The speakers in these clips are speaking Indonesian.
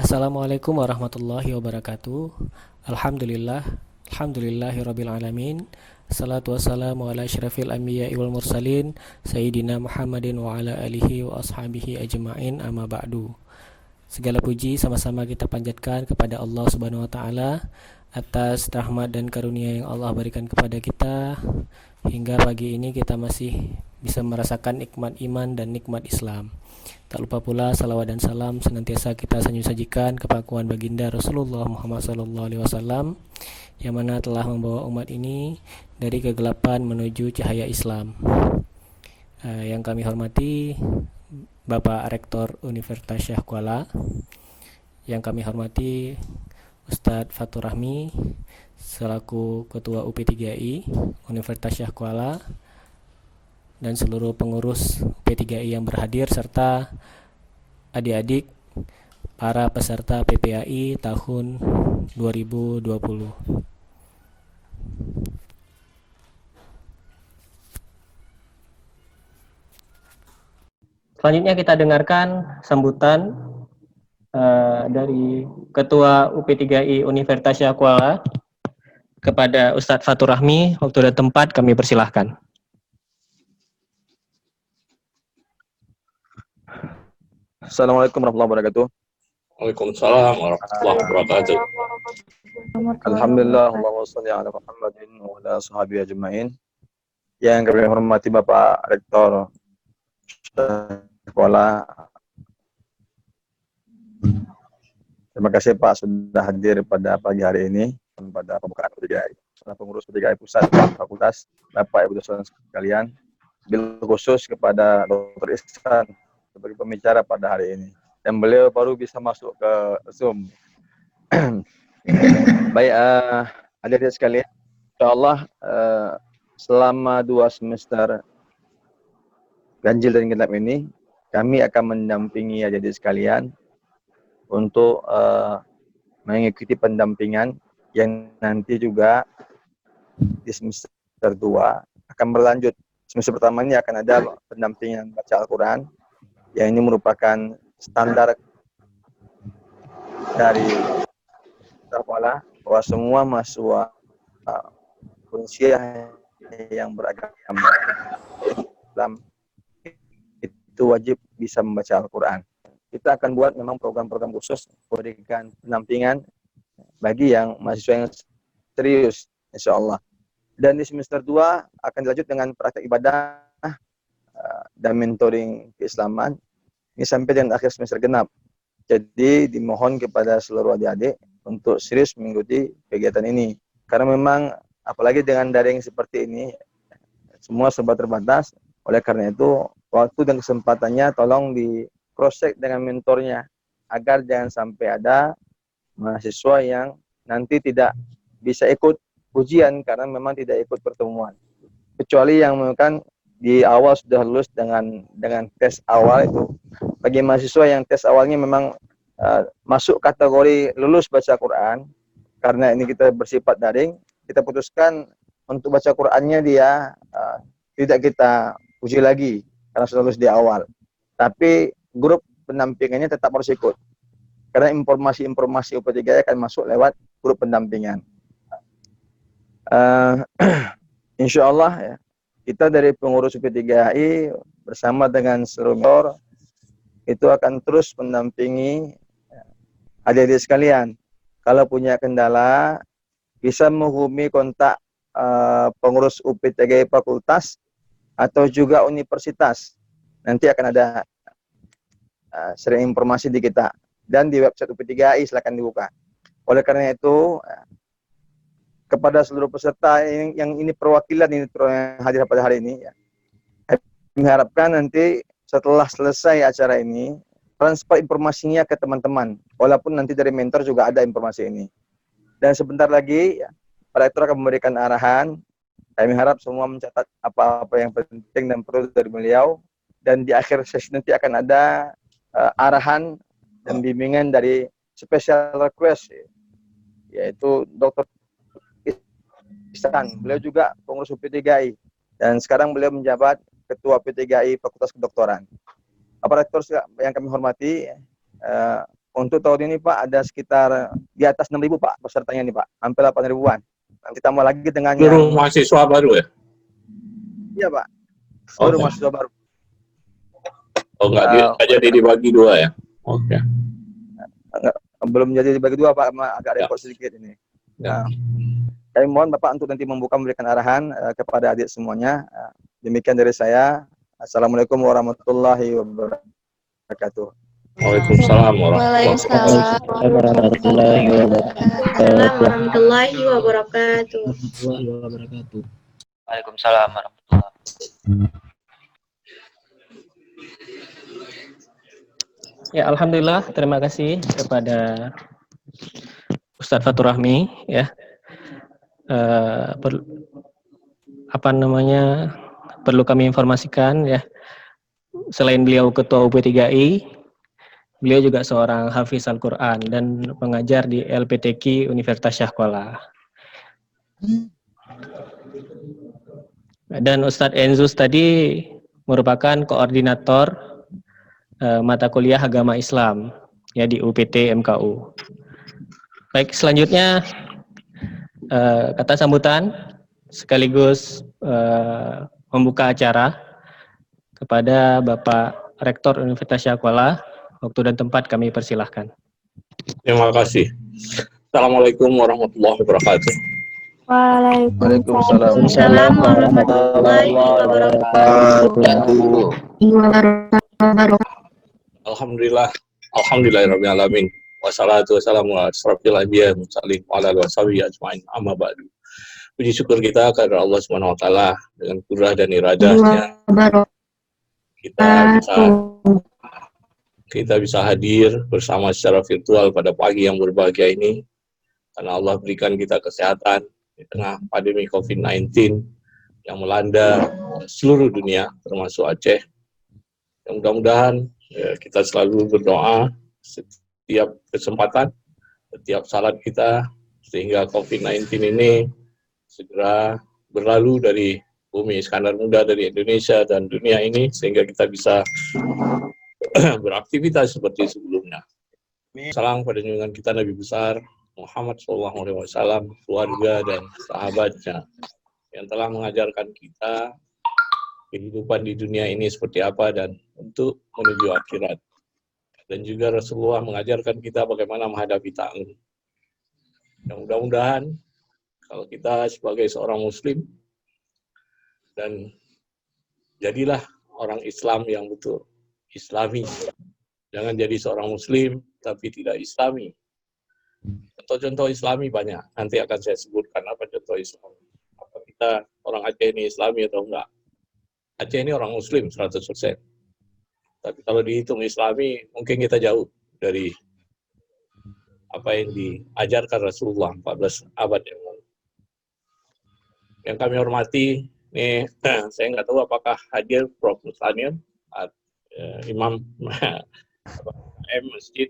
Assalamualaikum warahmatullahi wabarakatuh. Alhamdulillah, alhamdulillahirabbil alamin. Assalatu wassalamu ala asyrafil anbiya'i wal mursalin sayyidina Muhammadin wa ala alihi wa ashabihi ajma'in, amma ba'du. Segala puji sama-sama kita panjatkan kepada Allah Subhanahu wa taala atas rahmat dan karunia yang Allah berikan kepada kita hingga pagi ini kita masih bisa merasakan nikmat iman dan nikmat Islam. Tak lupa pula salawat dan salam senantiasa kita sanjung sajikan kepada baginda Rasulullah Muhammad SAW yang mana telah membawa umat ini dari kegelapan menuju cahaya Islam. Yang kami hormati Bapak Rektor Universitas Syekh Kuala, yang kami hormati Ustadz Fatur Rahmi selaku Ketua UP3I Universitas Syekh Kuala, dan seluruh pengurus P3I yang berhadir serta adik-adik para peserta PPAI tahun 2020. Selanjutnya kita dengarkan sambutan dari Ketua UP3I Universitas Syekh Kuala kepada Ustadz Fatur Rahmi. Waktu dan tempat kami persilahkan. Assalamualaikum warahmatullahi wabarakatuh. Waalaikumsalam warahmatullahi wabarakatuh. Alhamdulillah, Allahumma shalli ala Muhammadin wa ala sahbihi ajma'in. Yang kami hormati Bapak Rektor Sekolah. Terima kasih Pak sudah hadir pada pagi hari ini pada pembukaan P3I. Salah pengurus P3I Pusat Fakultas, Bapak Ibu dosen sekalian, bil khusus kepada Dr. Ihsan sebagai pembicara pada hari ini. Dan beliau baru bisa masuk ke Zoom. Baik, adik-adik sekalian, insyaallah selama 2 semester ganjil dan genap ini, kami akan mendampingi adik-adik sekalian untuk mengikuti pendampingan yang nanti juga di semester 2 akan berlanjut. Semester pertama ini akan ada pendampingan baca Al-Quran, yang ini merupakan standar dari sekolah bahwa semua mahasiswa usia yang beragama Islam itu wajib bisa membaca Al-Quran. Kita akan buat memang program-program khusus memberikan pendampingan bagi yang mahasiswa yang serius, insya Allah. Dan di semester 2 akan dilanjut dengan praktek ibadah dan mentoring keislaman ini sampai dengan akhir semester genap. Jadi dimohon kepada seluruh adik-adik untuk serius mengikuti kegiatan ini. Karena memang apalagi dengan daring seperti ini, semua serba terbatas. Oleh karena itu, waktu dan kesempatannya tolong di cross-check dengan mentornya agar jangan sampai ada mahasiswa yang nanti tidak bisa ikut ujian karena memang tidak ikut pertemuan. Kecuali yang melakukan di awal sudah lulus dengan tes awal itu. Bagi mahasiswa yang tes awalnya memang masuk kategori lulus baca Quran, karena ini kita bersifat daring, kita putuskan untuk baca Qurannya dia tidak kita uji lagi karena sudah lulus di awal. Tapi grup pendampingannya tetap harus ikut. Karena informasi-informasi UP3 akan masuk lewat grup pendampingan. Insya Allah ya, kita dari pengurus UP3I bersama dengan seluruh itu akan terus mendampingi adik-adik sekalian. Kalau punya kendala, bisa menghubungi kontak pengurus UP3I Fakultas atau juga universitas. Nanti akan ada sering informasi di kita. Dan di website UP3I silakan dibuka. Oleh karena itu, kepada seluruh peserta yang ini perwakilan ini yang hadir pada hari ini, ya, kami harapkan nanti setelah selesai acara ini, transfer informasinya ke teman-teman. Walaupun nanti dari mentor juga ada informasi ini. Dan sebentar lagi, ya, Pak Rektor akan memberikan arahan. Kami harap semua mencatat apa-apa yang penting dan perlu dari beliau. Dan di akhir sesi nanti akan ada arahan dan bimbingan dari special request, yaitu Dr. Ihsan. Beliau juga pengurus UP3I. Dan sekarang beliau menjabat Ketua P3I Fakultas Kedokteran. Bapak Rektor yang kami hormati, Untuk tahun ini Pak ada sekitar di atas 6.000 Pak pesertanya nih Pak, hampir 8.000-an. Nanti tambah lagi dengan Seluruh yang mahasiswa baru ya? iya Pak, seluruh Oke. mahasiswa baru. Oh, nggak Oleh jadi karena dibagi dua ya? Oke. belum jadi dibagi dua Pak, agak Ya. repot sedikit ini. Ya. Kami mohon Bapak untuk nanti memberikan arahan kepada adik semuanya. Demikian dari saya. Assalamualaikum warahmatullahi wabarakatuh. Waalaikumsalam Waalaikumsalam warahmatullahi warahmatullahi wabarakatuh. wabarakatuh. Waalaikumsalam warahmatullahi wabarakatuh. Ya, alhamdulillah, terima kasih kepada Ustadz Fatur Rahmi ya. Perlu kami informasikan ya, selain beliau ketua UP3I, beliau juga seorang hafiz Al-Quran dan pengajar di LPTQ Universitas Syahkuala. Dan Ustadz Enzus tadi merupakan koordinator mata kuliah agama Islam ya di UPT MKU. Baik, selanjutnya kata sambutan sekaligus membuka acara kepada Bapak Rektor Universitas Syahkuala. Waktu dan tempat kami persilahkan. Terima kasih. Assalamualaikum warahmatullahi wabarakatuh. Waalaikumsalam warahmatullahi wabarakatuh. Alhamdulillahirrahmanirrahim. Wassalatu wassalamu ala asrofil anbiya mursalin wa ala alihi washabihi ajmain, amma ba'du. Puji syukur kita kepada Allah Subhanahu wa taala dengan qudrat dan iradahnya kita bisa hadir bersama secara virtual pada pagi yang berbahagia ini karena Allah berikan kita kesehatan di tengah pandemi COVID-19 yang melanda seluruh dunia termasuk Aceh. Yang mudah-mudahan kita selalu berdoa setiap kesempatan, setiap salat kita, sehingga COVID-19 ini segera berlalu dari bumi Iskandar Muda, dari Indonesia dan dunia ini, sehingga kita bisa beraktivitas seperti sebelumnya. Salam pada junjungan kita Nabi besar Muhammad SAW, keluarga dan sahabatnya yang telah mengajarkan kita kehidupan di dunia ini seperti apa dan untuk menuju akhirat. Dan juga Rasulullah mengajarkan kita bagaimana menghadapi ta'un. Yang mudah-mudahan kalau kita sebagai seorang muslim dan jadilah orang Islam yang betul Islami. Jangan jadi seorang muslim tapi tidak Islami. Contoh-contoh Islami banyak. Nanti akan saya sebutkan apa contoh Islam. Apa kita orang Aceh ini Islami atau enggak. Aceh ini orang muslim 100%. Tapi kalau dihitung Islami, mungkin kita jauh dari apa yang diajarkan Rasulullah 14 abad yang lalu. Yang kami hormati, ini saya nggak tahu apakah hadir Prof. Muslanir, Imam Masjid,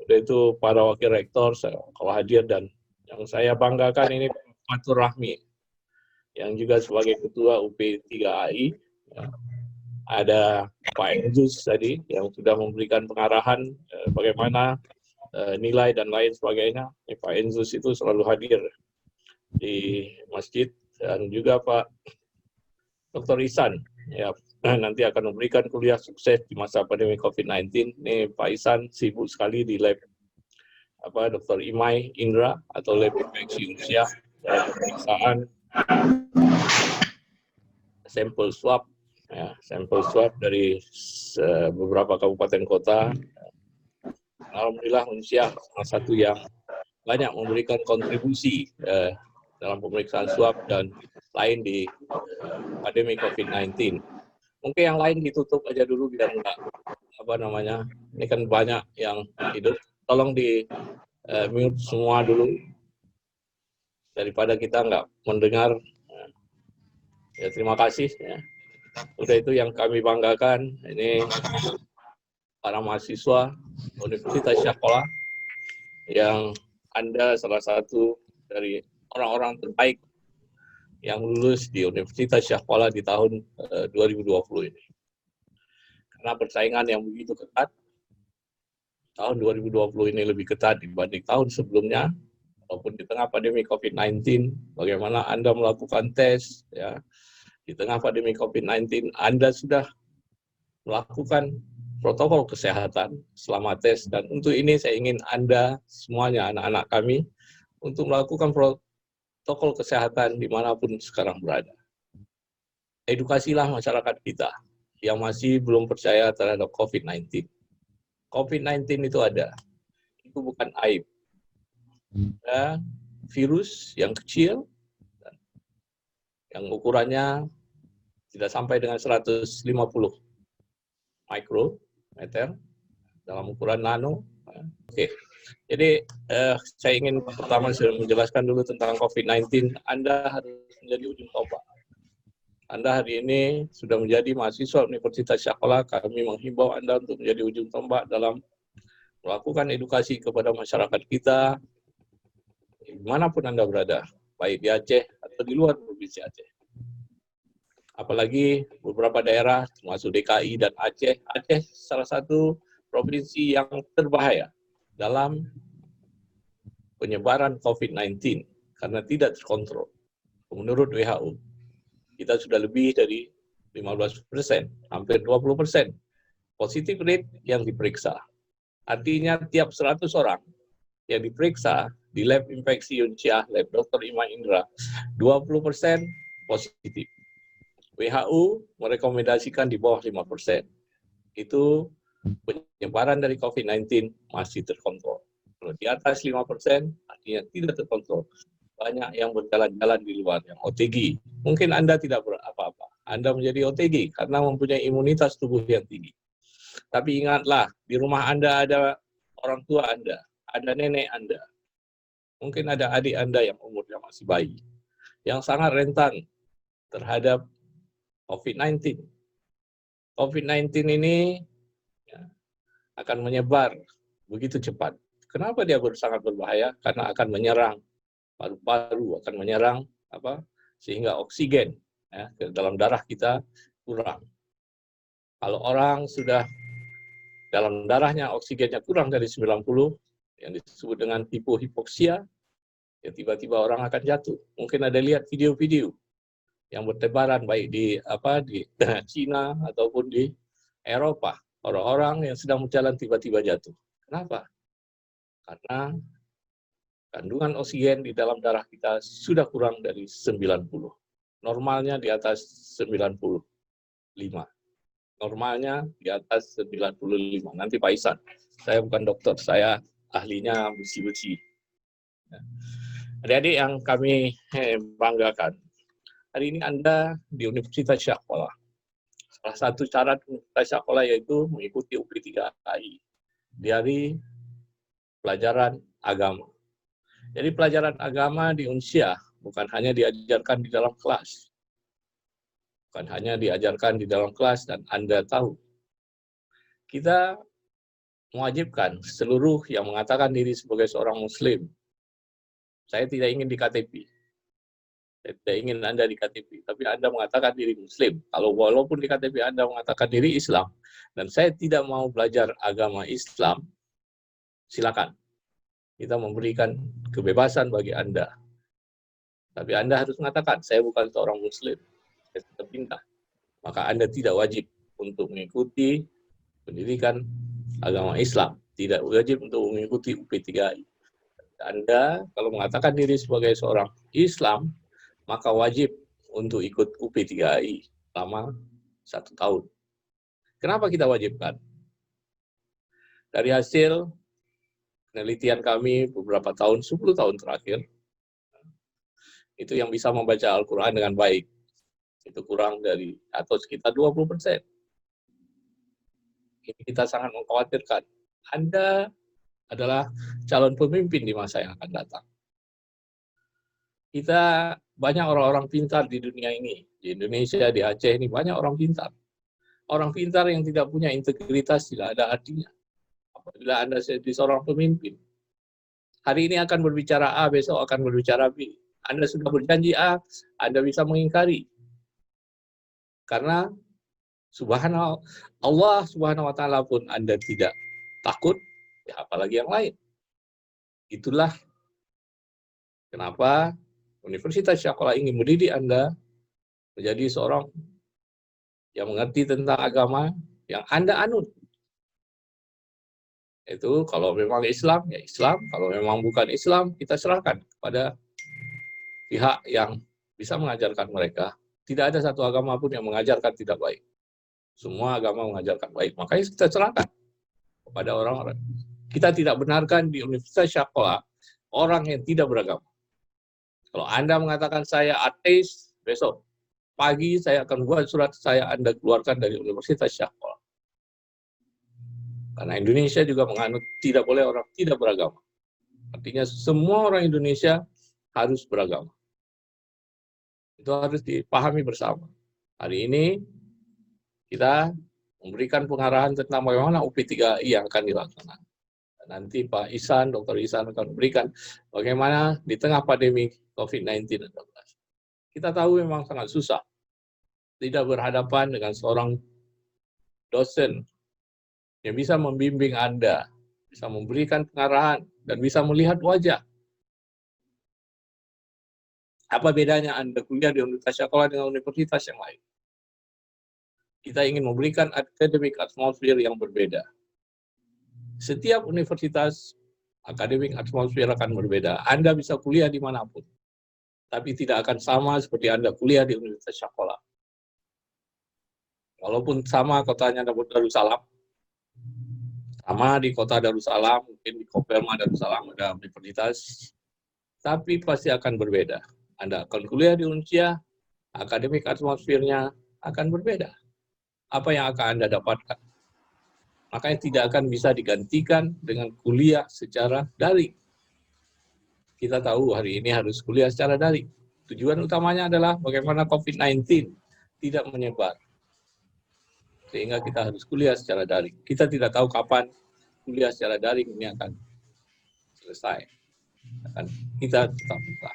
udah itu para wakil rektor, kalau hadir, dan yang saya banggakan ini Fatur Rahmi, yang juga sebagai ketua UP3AI, ya. Ada Pak Enzus tadi yang sudah memberikan pengarahan bagaimana nilai dan lain sebagainya. Pak Enzus itu selalu hadir di masjid, dan juga Pak Dr. Ihsan ya nanti akan memberikan kuliah sukses di masa pandemi COVID-19. Ini Pak Ihsan sibuk sekali di lab Dr. Imai Indra atau lab infeksi usia dan pemeriksaan sampel swab. Ya, sampel swab dari beberapa kabupaten kota. Alhamdulillah Unsyah salah satu yang banyak memberikan kontribusi dalam pemeriksaan swab dan lain di pandemi COVID-19. Mungkin yang lain ditutup aja dulu biar enggak ini kan banyak yang hidup. Tolong di mute semua dulu daripada kita enggak mendengar. Ya, terima kasih ya. Udah itu yang kami banggakan, ini para mahasiswa Universitas Syahkuala yang Anda salah satu dari orang-orang terbaik yang lulus di Universitas Syahkuala di tahun 2020 ini. Karena persaingan yang begitu ketat, tahun 2020 ini lebih ketat dibanding tahun sebelumnya, walaupun di tengah pandemi COVID-19, bagaimana Anda melakukan tes, ya, di tengah pandemi COVID-19, Anda sudah melakukan protokol kesehatan selama tes, dan untuk ini saya ingin Anda semuanya, anak-anak kami, untuk melakukan protokol kesehatan dimanapun sekarang berada. Edukasilah masyarakat kita yang masih belum percaya terhadap COVID-19. COVID-19 itu ada, itu bukan aib. Ya, virus yang kecil, yang ukurannya tidak sampai dengan 150 mikrometer, dalam ukuran nano. Oke. Jadi saya ingin pertama menjelaskan dulu tentang COVID-19. Anda harus menjadi ujung tombak. Anda hari ini sudah menjadi mahasiswa Universitas Syahkollah. Kami menghimbau Anda untuk menjadi ujung tombak dalam melakukan edukasi kepada masyarakat kita, dimanapun Anda berada, baik di Aceh atau di luar provinsi Aceh. Apalagi beberapa daerah, termasuk DKI dan Aceh. Aceh salah satu provinsi yang terbahaya dalam penyebaran COVID-19 karena tidak terkontrol. Menurut WHO, kita sudah lebih dari 15%, hampir 20% positif rate yang diperiksa. Artinya tiap 100 orang yang diperiksa di lab infeksi Yunsyah, lab Dr. Iman Indra, 20% positif. WHO merekomendasikan di bawah 5%. Itu penyebaran dari COVID-19 masih terkontrol. Kalau di atas 5%, artinya tidak terkontrol. Banyak yang berjalan-jalan di luar, yang OTG. Mungkin Anda tidak berapa-apa. Anda menjadi OTG karena mempunyai imunitas tubuh yang tinggi. Tapi ingatlah, di rumah Anda ada orang tua Anda, ada nenek Anda. Mungkin ada adik Anda yang umurnya masih bayi, yang sangat rentan terhadap COVID-19. COVID-19 ini akan menyebar begitu cepat. Kenapa dia sangat berbahaya? Karena akan menyerang paru-paru, akan menyerang sehingga oksigen ke dalam darah kita kurang. Kalau orang sudah dalam darahnya oksigennya kurang dari 90, yang disebut dengan hipohipoksia, ya tiba-tiba orang akan jatuh. Mungkin ada lihat video-video yang bertebaran baik di Cina ataupun di Eropa. Orang-orang yang sedang berjalan tiba-tiba jatuh. Kenapa? Karena kandungan oksigen di dalam darah kita sudah kurang dari 90. Normalnya di atas 95. Normalnya di atas 95. Nanti Pak Isan, saya bukan dokter, saya ahlinya besi-besi. Adik-adik yang kami banggakan, hari ini Anda di Universitas Syahkollah. Salah satu syarat Universitas Syahkollah yaitu mengikuti UP3AI dari pelajaran agama. Jadi pelajaran agama di Unsyah bukan hanya diajarkan di dalam kelas. Bukan hanya diajarkan di dalam kelas dan Anda tahu. Kita mewajibkan seluruh yang mengatakan diri sebagai seorang Muslim. Saya tidak ingin di KTP. Saya tidak ingin Anda di KTP. Tapi Anda mengatakan diri Muslim. Kalau walaupun di KTP Anda mengatakan diri Islam. Dan saya tidak mau belajar agama Islam. Silakan. Kita memberikan kebebasan bagi Anda. Tapi Anda harus mengatakan, saya bukan seorang Muslim. Saya sudah pindah. Maka Anda tidak wajib untuk mengikuti pendidikan agama Islam. Tidak wajib untuk mengikuti UP3AI. Anda kalau mengatakan diri sebagai seorang Islam, maka wajib untuk ikut UP3AI selama 1 tahun. Kenapa kita wajibkan? Dari hasil penelitian kami beberapa tahun, 10 tahun terakhir, itu yang bisa membaca Al-Quran dengan baik. Itu kurang dari, atau sekitar 20%. Ini kita sangat mengkhawatirkan. Anda adalah calon pemimpin di masa yang akan datang. Kita banyak orang-orang pintar di dunia ini. Di Indonesia, di Aceh ini banyak orang pintar. Orang pintar yang tidak punya integritas tidak ada artinya. Apabila Anda jadi seorang pemimpin, hari ini akan berbicara A, besok akan berbicara B. Anda sudah berjanji A, Anda bisa mengingkari. Karena Allah Subhanahu wa Ta'ala pun Anda tidak takut, Ya, apalagi yang lain. Itulah kenapa Universitas Syaqola ingin mendidik Anda menjadi seorang yang mengerti tentang agama yang Anda anut. Itu kalau memang Islam, ya Islam. Kalau memang bukan Islam, kita serahkan kepada pihak yang bisa mengajarkan mereka. Tidak ada satu agama pun yang mengajarkan tidak baik. Semua agama mengajarkan baik. Makanya kita serahkan kepada orang-orang. Kita tidak benarkan di Universitas Syaqola orang yang tidak beragama. Kalau Anda mengatakan saya ateis, besok pagi saya akan buat surat saya Anda keluarkan dari Universitas Syaqola. Karena Indonesia juga menganut tidak boleh orang tidak beragama. Artinya semua orang Indonesia harus beragama. Itu harus dipahami bersama. Hari ini kita memberikan pengarahan tentang bagaimana UP3I yang akan dilaksanakan. Nanti Pak Ihsan, Dr. Ihsan akan memberikan bagaimana di tengah pandemi COVID-19. Kita tahu memang sangat susah. Tidak berhadapan dengan seorang dosen yang bisa membimbing Anda, bisa memberikan pengarahan, dan bisa melihat wajah. Apa bedanya Anda kuliah di Universitas Syaqola dengan universitas yang lain? Kita ingin memberikan academic atmosphere yang berbeda. Setiap universitas akademik atmosfer akan berbeda. Anda bisa kuliah dimanapun, tapi tidak akan sama seperti Anda kuliah di Universitas Syaqola. Walaupun sama kotanya Darussalam, sama di kota Darussalam, mungkin di Kopelma Darussalam ada universitas, tapi pasti akan berbeda. Anda akan kuliah di Uncia, akademik atmosfernya akan berbeda. Apa yang akan Anda dapatkan? Makanya tidak akan bisa digantikan dengan kuliah secara daring. Kita tahu hari ini harus kuliah secara daring. Tujuan utamanya adalah bagaimana COVID-19 tidak menyebar. Sehingga kita harus kuliah secara daring. Kita tidak tahu kapan kuliah secara daring ini akan selesai. Kita tetap buka.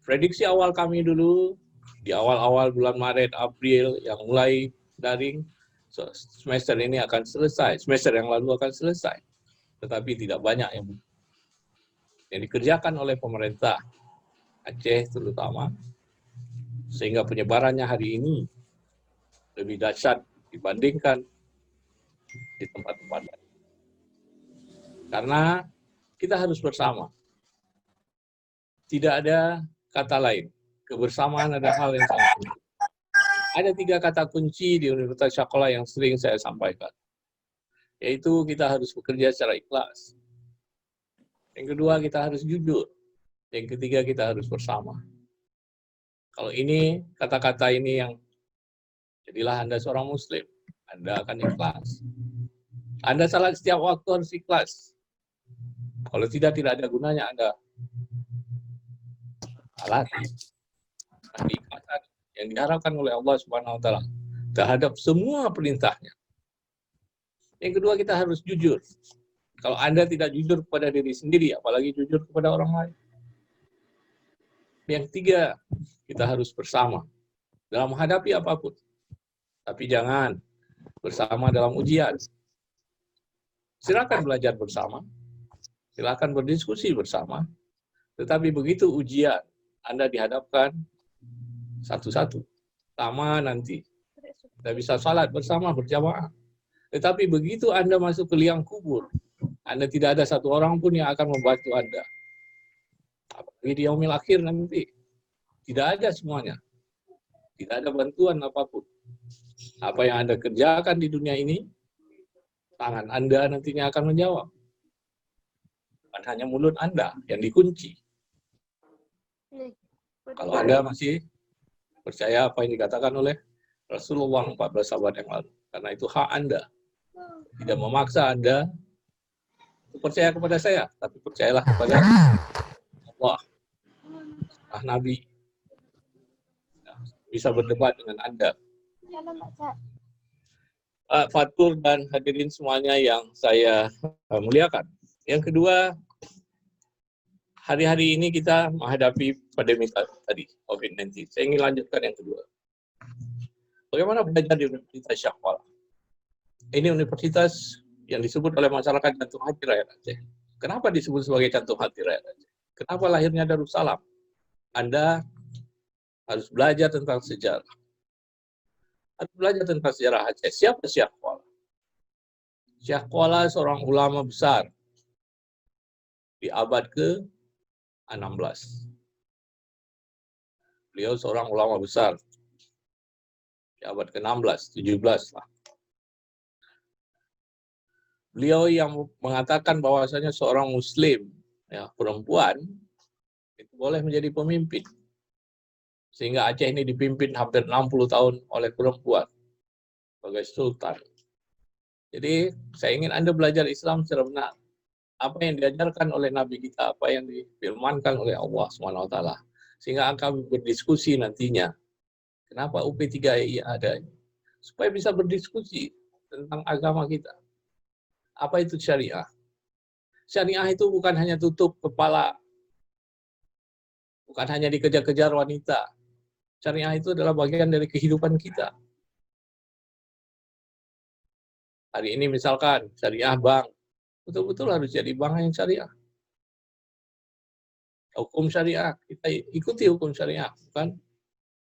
Prediksi awal kami dulu, di awal-awal bulan Maret, April, yang mulai daring, semester ini akan selesai, semester yang lalu akan selesai. Tetapi tidak banyak yang dikerjakan oleh pemerintah Aceh terutama, sehingga penyebarannya hari ini lebih dahsyat dibandingkan di tempat-tempat lain. Karena kita harus bersama. Tidak ada kata lain. Kebersamaan adalah hal yang sangat penting. Ada 3 kata kunci di Universitas Syaqola yang sering saya sampaikan. Yaitu kita harus bekerja secara ikhlas. Yang kedua, kita harus jujur. Yang ketiga, kita harus bersama. Kalau ini, kata-kata ini yang jadilah Anda seorang Muslim, Anda akan ikhlas. Anda salat setiap waktu harus ikhlas. Kalau tidak ada gunanya Anda salat. Keikhlasan yang diharapkan oleh Allah Subhanahu wa taala terhadap semua perintahnya. Yang kedua, kita harus jujur. Kalau Anda tidak jujur kepada diri sendiri, apalagi jujur kepada orang lain. Yang tiga, kita harus bersama dalam menghadapi apapun. Tapi jangan bersama dalam ujian. Silakan belajar bersama, silakan berdiskusi bersama. Tetapi begitu ujian, Anda dihadapkan satu-satu. Sama nanti kita bisa salat bersama berjamaah. Tetapi begitu Anda masuk ke liang kubur, Anda tidak ada satu orang pun yang akan membantu Anda. Apalagi di yaumil akhir nanti. Tidak ada semuanya. Tidak ada bantuan apapun. Apa yang Anda kerjakan di dunia ini, tangan Anda nantinya akan menjawab. Bukan hanya mulut Anda yang dikunci. Kalau Anda masih percaya apa yang dikatakan oleh Rasulullah 14 sahabat yang lalu. Karena itu hak Anda. Tidak memaksa Anda percaya kepada saya, tapi percayalah kepada Allah, Nabi. Bisa berdebat dengan Anda. Fatur dan hadirin semuanya yang saya muliakan. Yang kedua, hari-hari ini kita menghadapi pandemi tadi, COVID-19. Saya ingin lanjutkan yang kedua. Bagaimana belajar di Universitas Syaqola? Ini universitas yang disebut oleh masyarakat jantung hati rakyat Aceh. Kenapa disebut sebagai jantung hati rakyat Aceh? Kenapa lahirnya Darussalam? Anda harus belajar tentang sejarah. Harus belajar tentang sejarah Aceh. Siapa Syekh Kuala? Syekh Kuala seorang ulama besar di abad ke-16. Beliau seorang ulama besar di abad ke-16, 17 lah. Beliau yang mengatakan bahwasanya seorang muslim, ya, perempuan, itu boleh menjadi pemimpin. Sehingga Aceh ini dipimpin hampir 60 tahun oleh perempuan sebagai sultan. Jadi saya ingin Anda belajar Islam secara benar. Apa yang diajarkan oleh Nabi kita, apa yang difirmankan oleh Allah SWT. Sehingga akan berdiskusi nantinya. Kenapa UP3I ada? Supaya bisa berdiskusi tentang agama kita. Apa itu syariah? Syariah itu bukan hanya tutup kepala, bukan hanya dikejar-kejar wanita. Syariah itu adalah bagian dari kehidupan kita. Hari ini misalkan syariah bank, betul-betul harus jadi bank yang syariah. Hukum syariah, kita ikuti hukum syariah, bukan?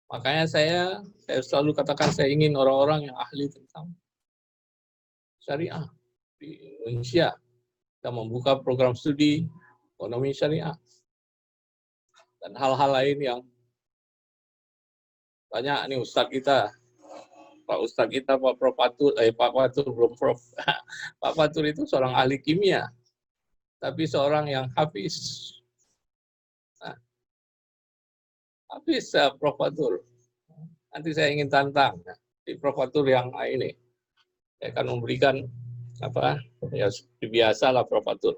Makanya saya selalu katakan saya ingin orang-orang yang ahli tentang syariah di Indonesia. Kita membuka program studi ekonomi syariah dan hal-hal lain yang banyak nih Ustadz kita, Pak Ustadz kita, Pak Prof Fatur, Pak Fatur belum Prof. Pak Fatur itu seorang ahli kimia, tapi seorang yang hafiz. Nah, hafiz Prof Fatur. Nanti saya ingin tantang di Prof Fatur yang ini. Saya akan memberikan apa ya seperti biasa lah Prof Fatur.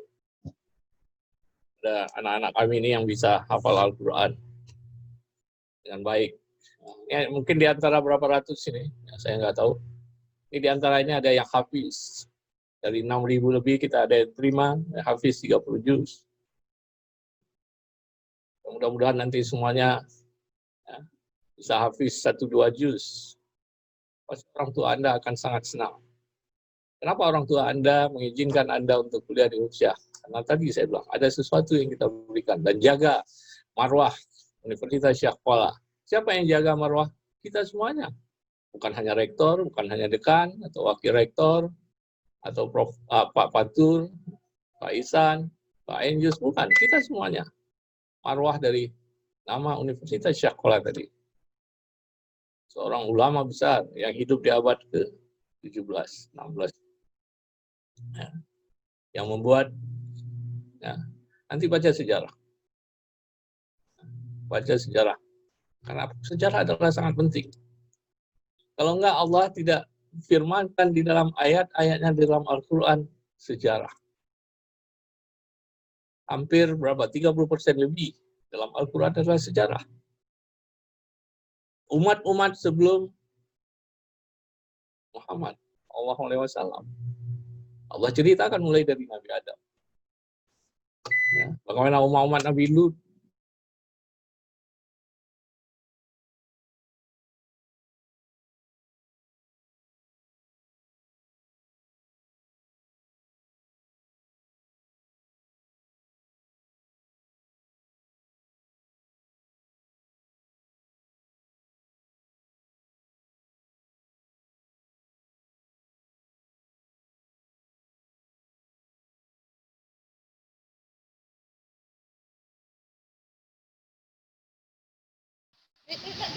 Ada anak-anak kami ini yang bisa hafal Al-Quran dengan baik. Ya, mungkin di antara berapa ratus ini, ya, saya nggak tahu. Ini di antaranya ada yang hafiz. Dari 6.000 lebih kita ada yang terima, hafiz 30 juz. Mudah-mudahan nanti semuanya ya, bisa hafiz 1-2 juz. Pasti orang tua Anda akan sangat senang. Kenapa orang tua Anda mengizinkan Anda untuk kuliah di Indonesia? Karena tadi saya bilang, ada sesuatu yang kita berikan. Dan jaga marwah Universitas Syekh Kuala. Siapa yang jaga marwah? Kita semuanya. Bukan hanya rektor, bukan hanya dekan, atau wakil rektor, atau Pak Fatur, Pak Isan, Pak Enjus, bukan. Kita semuanya. Marwah dari nama Universitas Syekh Kuala tadi. Seorang ulama besar yang hidup di abad ke-17, 16. Ya, yang membuat, ya, nanti baca sejarah. Baca sejarah. Karena sejarah adalah sangat penting. Kalau enggak, Allah tidak firmankan di dalam ayat-ayatnya di dalam Al-Quran sejarah. Hampir berapa? 30% lebih dalam Al-Quran adalah sejarah. Umat-umat sebelum Muhammad SAW. Allah ceritakan mulai dari Nabi Adam. Ya, bagaimana umat-umat Nabi Lut.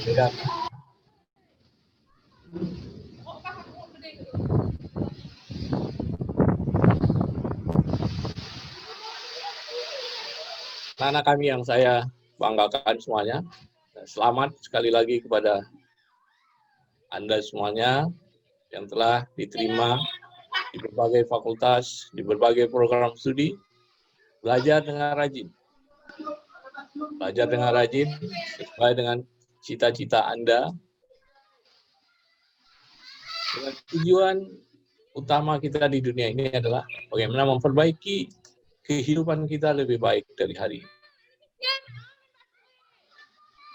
Beda. Anak-anak kami yang saya banggakan semuanya, selamat sekali lagi kepada Anda semuanya yang telah diterima di berbagai fakultas, di berbagai program studi. Belajar dengan rajin. Belajar dengan rajin sesuai dengan cita-cita Anda. Dengan tujuan utama kita di dunia ini adalah bagaimana memperbaiki kehidupan kita lebih baik dari hari ini.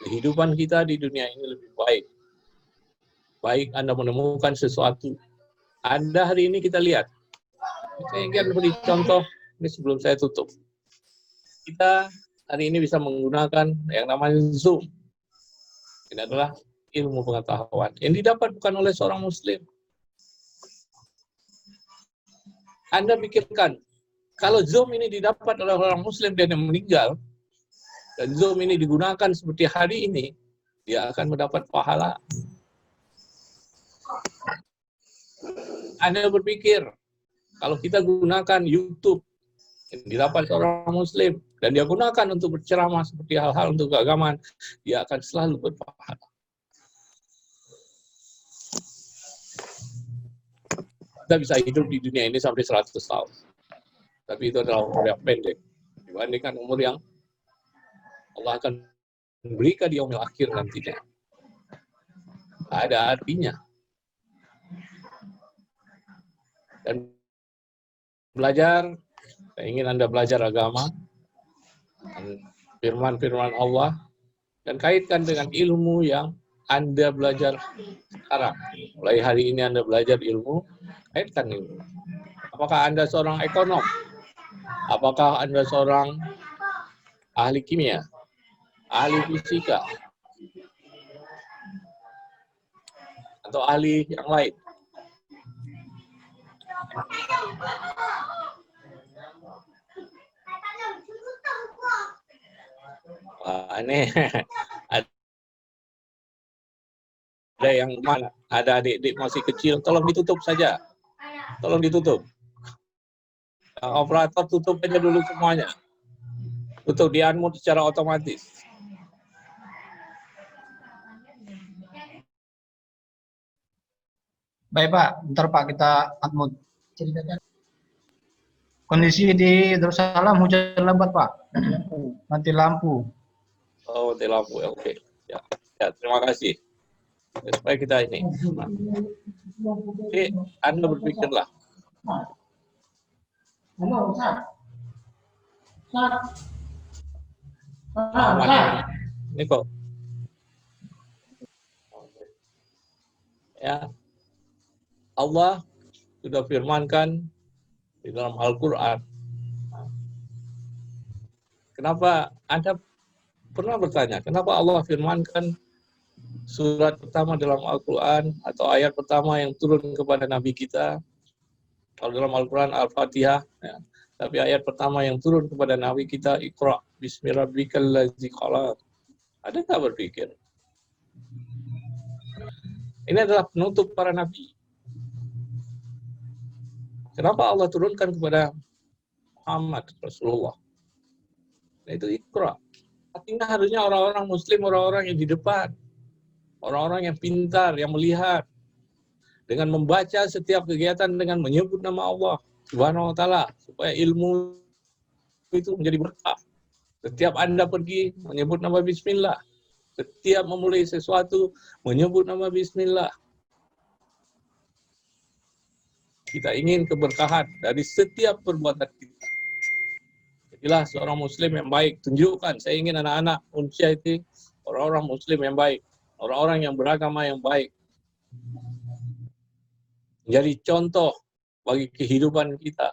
Kehidupan kita di dunia ini lebih baik. Baik Anda menemukan sesuatu. Anda hari ini kita lihat, Saya ingin beri contoh ini sebelum saya tutup. Kita hari ini bisa menggunakan yang namanya Zoom. Ini adalah ilmu pengetahuan yang didapat bukan oleh seorang Muslim. Anda pikirkan, kalau Zoom ini didapat oleh orang Muslim dan yang meninggal, dan Zoom ini digunakan seperti hari ini, dia akan mendapat pahala. Anda berpikir, kalau kita gunakan YouTube yang didapat seorang Muslim dan dia gunakan untuk berceramah seperti hal-hal untuk keagamaan, dia akan selalu berpahala. Kita bisa hidup di dunia ini sampai 100 tahun. Tapi itu adalah umur yang pendek dibandingkan umur yang Allah akan berikan di yaumil akhir nantinya. Ada artinya. Dan belajar, saya ingin Anda belajar agama, firman-firman Allah, dan kaitkan dengan ilmu yang Anda belajar sekarang. Mulai hari ini Anda belajar ilmu, kaitkan ilmu. Apakah Anda seorang ekonom? Apakah Anda seorang ahli kimia? Ahli fisika? Atau ahli yang lain? Wah, ini ada yang mana? Ada adik-adik masih kecil, tolong ditutup saja. Tolong ditutup. Operator tutup aja dulu semuanya. Tutup, di unmute secara otomatis. Baik Pak, bentar Pak kita unmute. Kondisi di Darussalam hujan lebat Pak. Mati lampu. Oh, mati lampu, oke. Ya, ya, terima kasih. Supaya kita ini. Jadi, Anda berpikirlah. Ini kok. Ya. Allah sudah firmankan di dalam Al-Quran. Kenapa Anda pernah bertanya, kenapa Allah firmankan surat pertama dalam Al-Quran atau ayat pertama yang turun kepada Nabi kita? Kalau dalam Al-Quran Al-Fatihah, ya. Tapi ayat pertama yang turun kepada Nabi kita, Iqra' bismi rabbikal ladzi khalaq. Ada nggak berpikir? Ini adalah penutup para Nabi. Kenapa Allah turunkan kepada Muhammad Rasulullah? Nah, itu Iqra'. Artinya harusnya orang-orang Muslim, orang-orang yang di depan, orang-orang yang pintar, yang melihat, dengan membaca setiap kegiatan dengan menyebut nama Allah Subhanahu wa Ta'ala, supaya ilmu itu menjadi berkah. Setiap Anda pergi menyebut nama Bismillah, setiap memulai sesuatu menyebut nama Bismillah. Kita ingin keberkahan dari setiap perbuatan kita. Jadilah seorang Muslim yang baik. Tunjukkan, saya ingin anak-anak Unsia itu orang-orang Muslim yang baik, orang-orang yang beragama yang baik. Jadi contoh bagi kehidupan kita.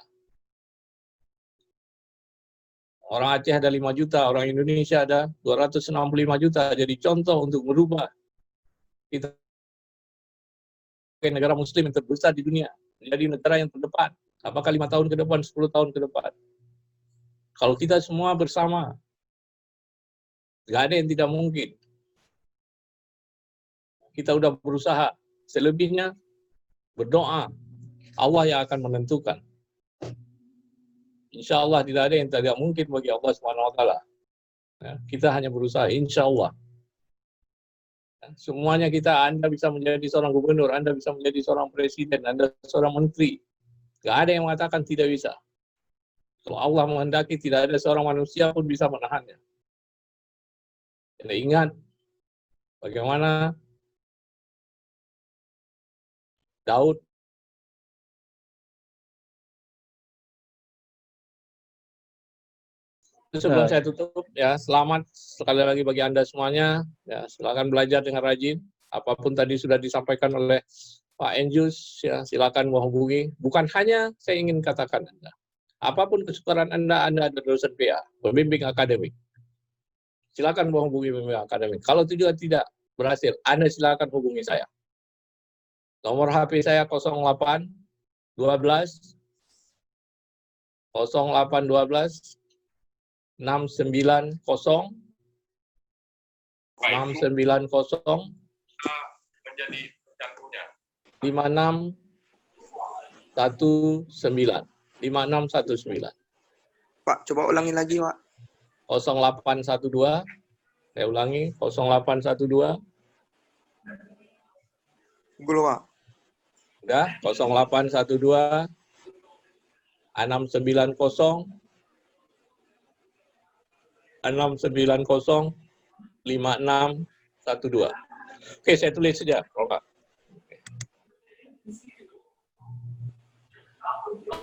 Orang Aceh ada 5 juta, orang Indonesia ada 265 juta. Jadi contoh untuk merubah kita sebagai negara Muslim yang terbesar di dunia. Menjadi negara yang terdepan. Apakah 5 tahun ke depan, 10 tahun ke depan. Kalau kita semua bersama, nggak ada yang tidak mungkin. Kita udah berusaha. Selebihnya, berdoa. Allah yang akan menentukan. Insya Allah tidak ada yang tidak mungkin bagi Allah SWT. Ya, kita hanya berusaha, insya Allah. Semuanya Anda bisa menjadi seorang gubernur, Anda bisa menjadi seorang presiden, Anda seorang menteri. Gak ada yang mengatakan tidak bisa. Kalau Allah menghendaki, tidak ada seorang manusia pun bisa menahannya. Anda ingat bagaimana Daud sebelum saya tutup, ya selamat sekali lagi bagi Anda semuanya. Ya, silakan belajar dengan rajin. Apapun tadi sudah disampaikan oleh Pak Enjus, ya, silakan menghubungi. Bukan hanya saya ingin katakan Anda, apapun kesukaran Anda ada dosen PA, pembimbing akademik. Silakan menghubungi pembimbing akademik. Kalau juga tidak berhasil, Anda silakan hubungi saya. Nomor HP saya 08 12 0812 690 menjadi jantungnya 5619 5619. Pak, coba ulangi lagi, Pak. 0812, saya ulangi, 0812. Gulu, Pak. Udah, 0812 690 5612. Oke, saya tulis saja, kalau Pak.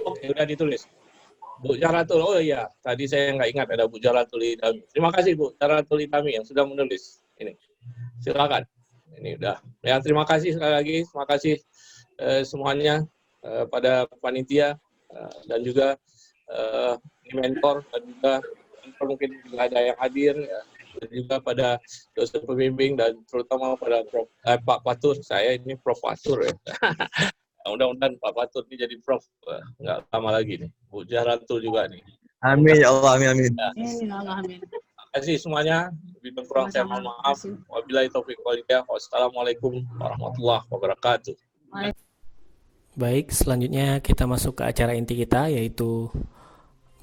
Oke, udah ditulis. Bu Jaratul, oh iya, tadi saya nggak ingat ada Bu Jaratul Idami. Terima kasih Bu Jaratul Idami yang sudah menulis. Ini, silakan. Ini udah. Ya, terima kasih sekali lagi. Terima kasih semuanya pada panitia dan juga mentor dan juga mungkin juga ada yang hadir, ya, dan juga pada dosen pembimbing dan terutama pada Pak Fatur. Saya ini Prof Fatur ya. Mudah-mudahan Pak Fatur ini jadi Prof nggak lama lagi nih. Bu Jaratul juga nih. Amin ya Allah, amin amin. Terima kasih semuanya. Lebih kurang saya mohon maaf. Wabillahi taufiq wal hidayah. Wassalamualaikum warahmatullahi wabarakatuh. Baik, selanjutnya kita masuk ke acara inti kita, yaitu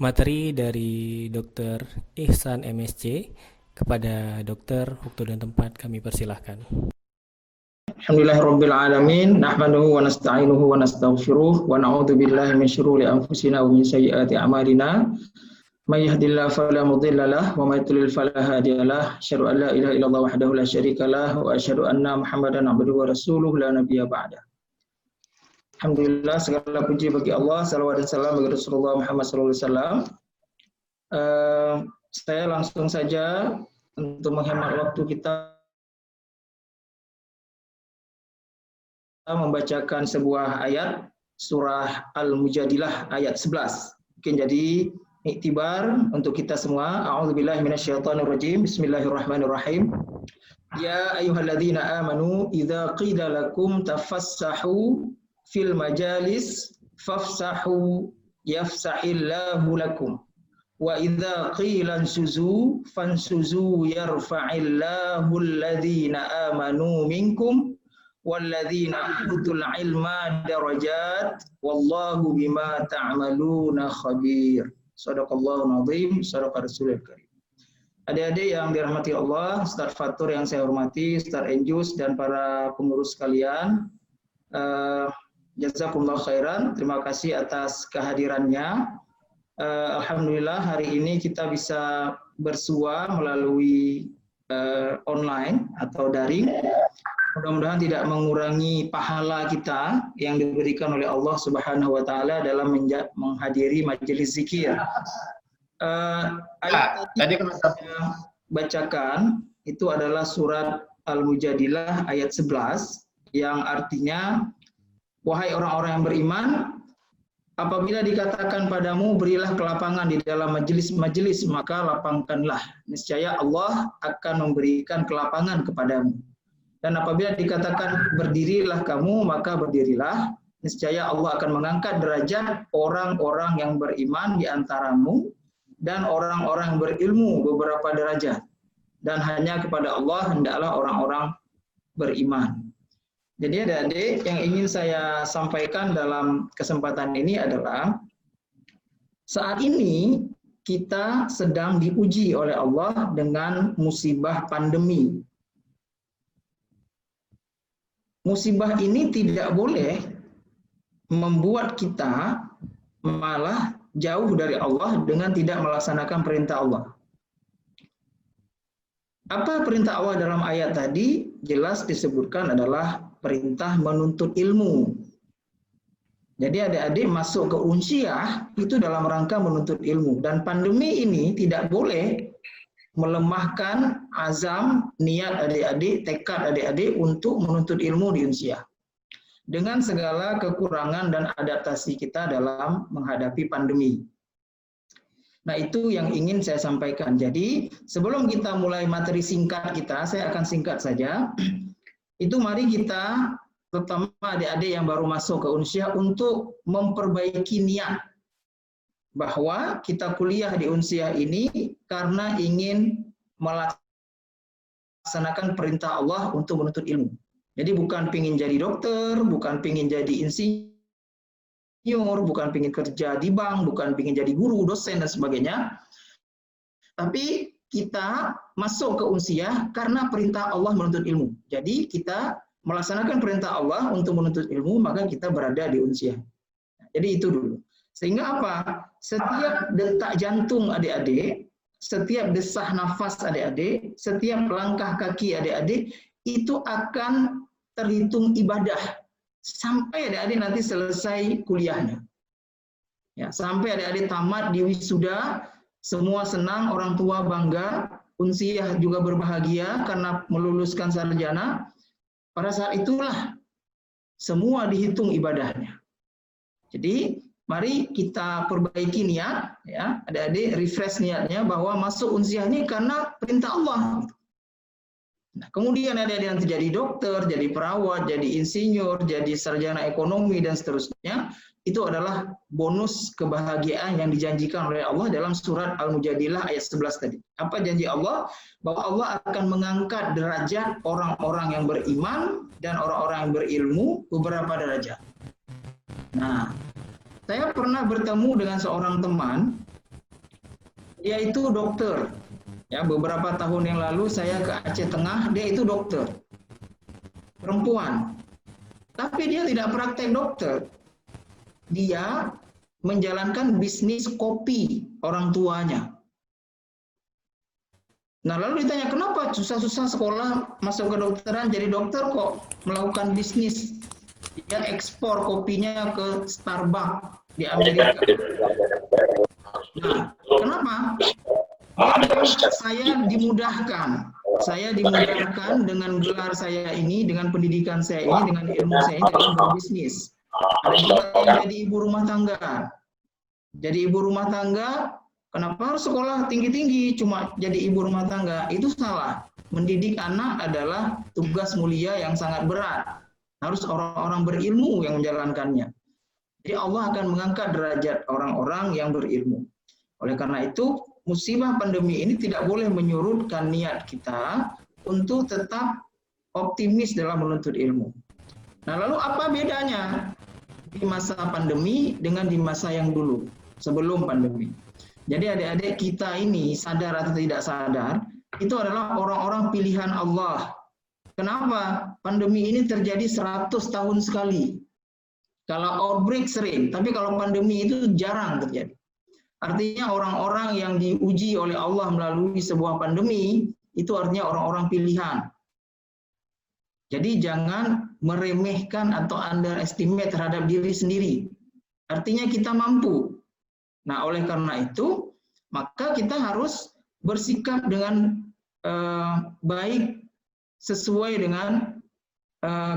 materi dari Dr. Ihsan MSc. Kepada dokter, waktu dan tempat kami persilahkan. Alhamdulillahirabbil alamin, nahmaduhu wa nasta'inuhu wa nastaghfiruh wa na'udzu billahi min syururi anfusina wa min sayyiati a'malina. May yahdihillahu fala mudilla lahu wa may yudlil fala hadiyalah. Asyhadu an la ilaha illallah wahdahu la syarikalah wa asyhadu anna Muhammadan abduhu wa rasuluhu la nabiyya ba'da. Alhamdulillah, segala puji bagi Allah, salawat dan salam bagi Rasulullah Muhammad sallallahu alaihi wasallam. Saya langsung saja untuk menghemat waktu kita membacakan sebuah ayat surah Al-Mujadilah ayat 11. Mungkin jadi iktibar untuk kita semua. A'udzubillahi minasyaitonirrajim. Bismillahirrahmanirrahim. Ya ayyuhalladzina amanu idza qila lakum tafassahu fil majalis fafsahu yafsahillahu lakum. Wa idza qila ansuzu fansuzu yarfa'illahu alladhina amanu minkum walladzina utul ilma darajat wallahu bima ta'maluna khabir. Shadaqallahul azim, shadaqa rasulul karim. Adik-adik yang dirahmati Allah, Ustaz Fatur yang saya hormati, Ustaz Enjus dan para pengurus sekalian, jazakumullah khairan. Terima kasih atas kehadirannya. Alhamdulillah hari ini kita bisa bersua melalui online atau daring. Mudah-mudahan tidak mengurangi pahala kita yang diberikan oleh Allah Subhanahu wa taala dalam menghadiri majelis zikir. Ayat tadi yang saya bacakan itu adalah surat Al-Mujadilah ayat 11 yang artinya, wahai orang-orang yang beriman, apabila dikatakan padamu berilah kelapangan di dalam majelis-majelis, maka lapangkanlah. Niscaya Allah akan memberikan kelapangan kepadamu. Dan apabila dikatakan berdirilah kamu, maka berdirilah. Niscaya Allah akan mengangkat derajat orang-orang yang beriman di antaramu dan orang-orang yang berilmu beberapa derajat. Dan hanya kepada Allah hendaklah orang-orang beriman. Jadi adik-adik, yang ingin saya sampaikan dalam kesempatan ini adalah saat ini kita sedang diuji oleh Allah dengan musibah pandemi. Musibah ini tidak boleh membuat kita malah jauh dari Allah dengan tidak melaksanakan perintah Allah. Apa perintah Allah dalam ayat tadi? Jelas disebutkan adalah perintah menuntut ilmu. Jadi adik-adik masuk ke unsiah itu dalam rangka menuntut ilmu. Dan pandemi ini tidak boleh melemahkan azam, niat adik-adik, tekad adik-adik untuk menuntut ilmu di unsiah. dengan segala kekurangan dan adaptasi kita dalam menghadapi pandemi. Nah, itu yang ingin saya sampaikan. Jadi, sebelum kita mulai materi singkat kita, saya akan singkat saja. Itu mari kita, terutama adik-adik yang baru masuk ke Unsyah, untuk memperbaiki niat bahwa kita kuliah di Unsyah ini karena ingin melaksanakan perintah Allah untuk menuntut ilmu. Jadi bukan pingin jadi dokter, bukan pingin jadi insinyur, bukan pingin kerja di bank, bukan pingin jadi guru, dosen, dan sebagainya. Tapi kita masuk ke Unsyah karena perintah Allah menuntut ilmu. Jadi kita melaksanakan perintah Allah untuk menuntut ilmu, maka kita berada di Unsyah. Jadi itu dulu. Sehingga apa? Setiap detak jantung adik-adik, setiap desah nafas adik-adik, setiap langkah kaki adik-adik, itu akan terhitung ibadah sampai adik-adik nanti selesai kuliahnya. Ya, sampai adik-adik tamat di wisuda, semua senang, orang tua bangga, Unsyah juga berbahagia karena meluluskan sarjana. Pada saat itulah semua dihitung ibadahnya. Jadi mari kita perbaiki niat, ya, adik-adik refresh niatnya bahwa masuk Unsyah ini karena perintah Allah. Nah, kemudian adik-adik nanti jadi dokter, jadi perawat, jadi insinyur, jadi sarjana ekonomi, dan seterusnya. Itu adalah bonus kebahagiaan yang dijanjikan oleh Allah dalam surat Al-Mujadilah ayat 11 tadi. Apa janji Allah? Bahwa Allah akan mengangkat derajat orang-orang yang beriman dan orang-orang yang berilmu beberapa derajat. Nah, saya pernah bertemu dengan seorang teman, dia itu dokter. Ya, beberapa tahun yang lalu saya ke Aceh Tengah, dia itu dokter. Perempuan. Tapi dia tidak praktek dokter. Dia menjalankan bisnis kopi orang tuanya. Nah, lalu ditanya, kenapa susah-susah sekolah masuk ke dokteran, jadi dokter kok melakukan bisnis? Dia ekspor kopinya ke Starbucks di Amerika. Nah, kenapa? Saya dimudahkan. Saya dimudahkan dengan gelar saya ini, dengan pendidikan saya ini, dengan ilmu saya ini dalam berbisnis. Ada juga yang jadi ibu rumah tangga. Jadi ibu rumah tangga, kenapa harus sekolah tinggi-tinggi cuma jadi ibu rumah tangga? Itu salah. Mendidik anak adalah tugas mulia yang sangat berat. Harus orang-orang berilmu yang menjalankannya. Jadi Allah akan mengangkat derajat orang-orang yang berilmu. Oleh karena itu, musibah pandemi ini tidak boleh menyurutkan niat kita untuk tetap optimis dalam menuntut ilmu. Nah, lalu apa bedanya di masa pandemi dengan di masa yang dulu, sebelum pandemi? Jadi adik-adik kita ini, sadar atau tidak sadar, itu adalah orang-orang pilihan Allah. Kenapa? Pandemi ini terjadi 100 tahun sekali. Kalau outbreak sering, tapi kalau pandemi itu jarang terjadi. Artinya orang-orang yang diuji oleh Allah melalui sebuah pandemi, itu artinya orang-orang pilihan. Jadi jangan meremehkan atau underestimate terhadap diri sendiri. Artinya kita mampu. Nah, oleh karena itu, maka kita harus bersikap dengan baik sesuai dengan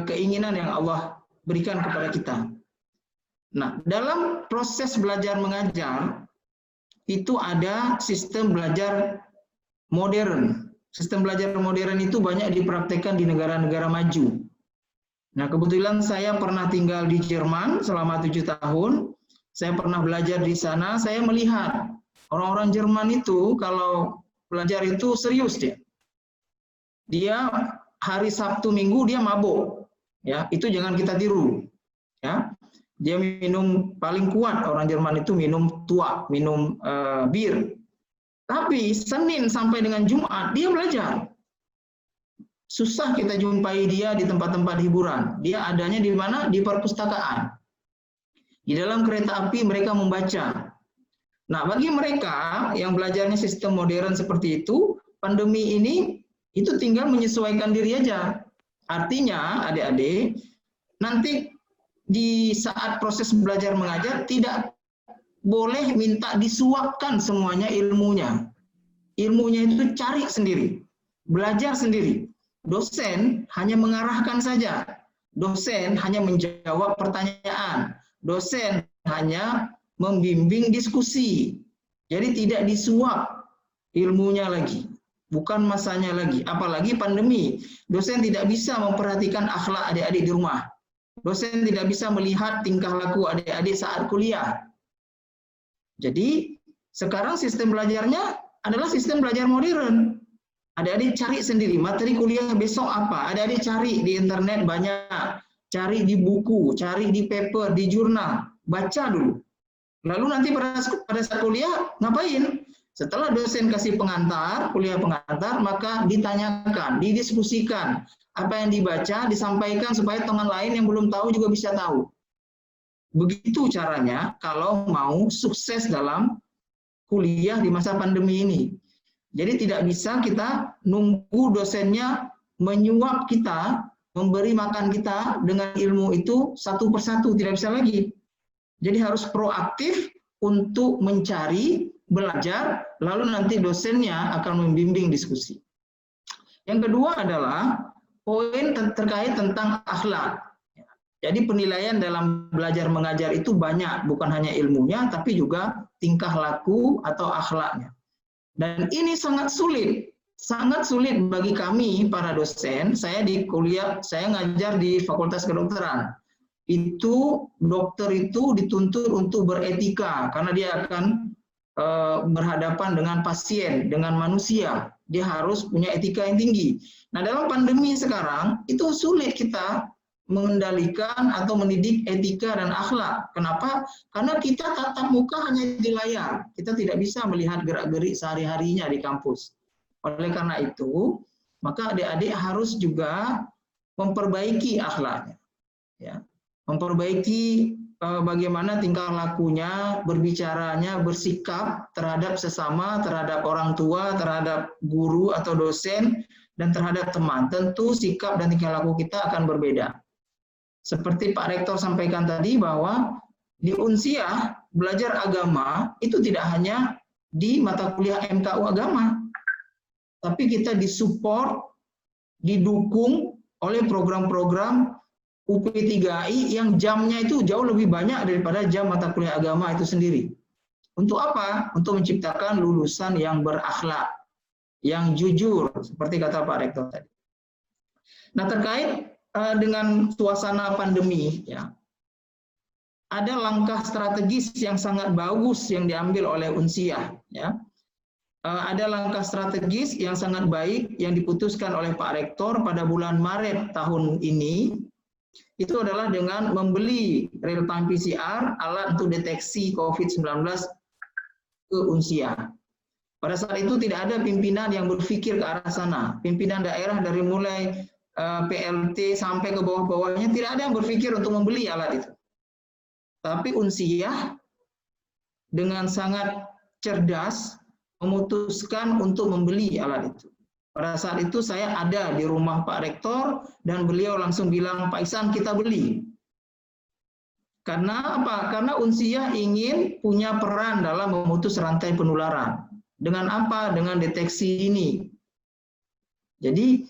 keinginan yang Allah berikan kepada kita. Nah, dalam proses belajar mengajar, itu ada sistem belajar modern. Sistem belajar modern itu banyak dipraktekkan di negara-negara maju. Nah, kebetulan saya pernah tinggal di Jerman selama 7 tahun. Saya pernah belajar di sana. Saya melihat orang-orang Jerman itu kalau belajar itu serius dia. Dia hari Sabtu Minggu dia mabuk. Ya, itu jangan kita tiru. Ya. Dia minum paling kuat, orang Jerman itu minum tua, minum bir. Tapi Senin sampai dengan Jumat dia belajar. Susah kita jumpai dia di tempat-tempat hiburan. Dia adanya di mana? Di perpustakaan. Di dalam kereta api mereka membaca. Nah, bagi mereka yang belajarnya sistem modern seperti itu, pandemi ini itu tinggal menyesuaikan diri aja. Artinya, adik-adik, nanti di saat proses belajar mengajar tidak boleh minta disuapkan semuanya ilmunya. Ilmunya itu cari sendiri, belajar sendiri. Dosen hanya mengarahkan saja. Dosen hanya menjawab pertanyaan. Dosen hanya membimbing diskusi. Jadi tidak disuap ilmunya lagi. Bukan masanya lagi. Apalagi pandemi. Dosen tidak bisa memperhatikan akhlak adik-adik di rumah. Dosen tidak bisa melihat tingkah laku adik-adik saat kuliah. Jadi sekarang sistem belajarnya adalah sistem belajar modern. Adik-adik cari sendiri materi kuliah besok apa. Adik-adik cari di internet banyak. Cari di buku, cari di paper, di jurnal. Baca dulu. Lalu nanti pada saat kuliah ngapain? Setelah dosen kasih pengantar, kuliah pengantar, maka ditanyakan, didiskusikan. Apa yang dibaca, disampaikan supaya teman lain yang belum tahu juga bisa tahu. Begitu caranya kalau mau sukses dalam kuliah di masa pandemi ini. Jadi tidak bisa kita nunggu dosennya menyuap kita, memberi makan kita dengan ilmu itu satu persatu, tidak bisa lagi. Jadi harus proaktif untuk mencari, belajar, lalu nanti dosennya akan membimbing diskusi. Yang kedua adalah poin terkait tentang akhlak. Jadi penilaian dalam belajar mengajar itu banyak, bukan hanya ilmunya, tapi juga tingkah laku atau akhlaknya. Dan ini sangat sulit bagi kami para dosen. Saya di kuliah, saya ngajar di Fakultas Kedokteran. Itu dokter itu dituntut untuk beretika karena dia akan berhadapan dengan pasien, dengan manusia. Dia harus punya etika yang tinggi. Nah, dalam pandemi sekarang itu sulit kita mengendalikan atau mendidik etika dan akhlak. Kenapa? Karena kita tatap muka hanya di layar. Kita tidak bisa melihat gerak-gerik sehari-harinya di kampus. Oleh karena itu, maka adik-adik harus juga memperbaiki akhlaknya. Ya. Memperbaiki bagaimana tingkah lakunya, berbicaranya, bersikap terhadap sesama, terhadap orang tua, terhadap guru atau dosen, dan terhadap teman. Tentu sikap dan tingkah laku kita akan berbeda. Seperti Pak Rektor sampaikan tadi bahwa di Unsiah belajar agama itu tidak hanya di mata kuliah MKU agama, tapi kita disupport, didukung oleh program-program UP3I yang jamnya itu jauh lebih banyak daripada jam mata kuliah agama itu sendiri. Untuk apa? Untuk menciptakan lulusan yang berakhlak, yang jujur, seperti kata Pak Rektor tadi. Nah, terkait dengan suasana pandemi, ya, ada langkah strategis yang sangat bagus yang diambil oleh Unsiah. Ya. Ada langkah strategis yang sangat baik yang diputuskan oleh Pak Rektor pada bulan Maret tahun ini. Itu adalah dengan membeli real-time PCR, alat untuk deteksi COVID-19 ke Unsiah. Pada saat itu tidak ada pimpinan yang berpikir ke arah sana. Pimpinan daerah dari mulai PLT sampai ke bawah-bawahnya tidak ada yang berpikir untuk membeli alat itu. Tapi Unsiah dengan sangat cerdas memutuskan untuk membeli alat itu. Pada saat itu saya ada di rumah Pak Rektor dan beliau langsung bilang, Pak Ihsan kita beli. Karena apa? Karena Unsiah ingin punya peran dalam memutus rantai penularan. Dengan apa? Dengan deteksi ini. Jadi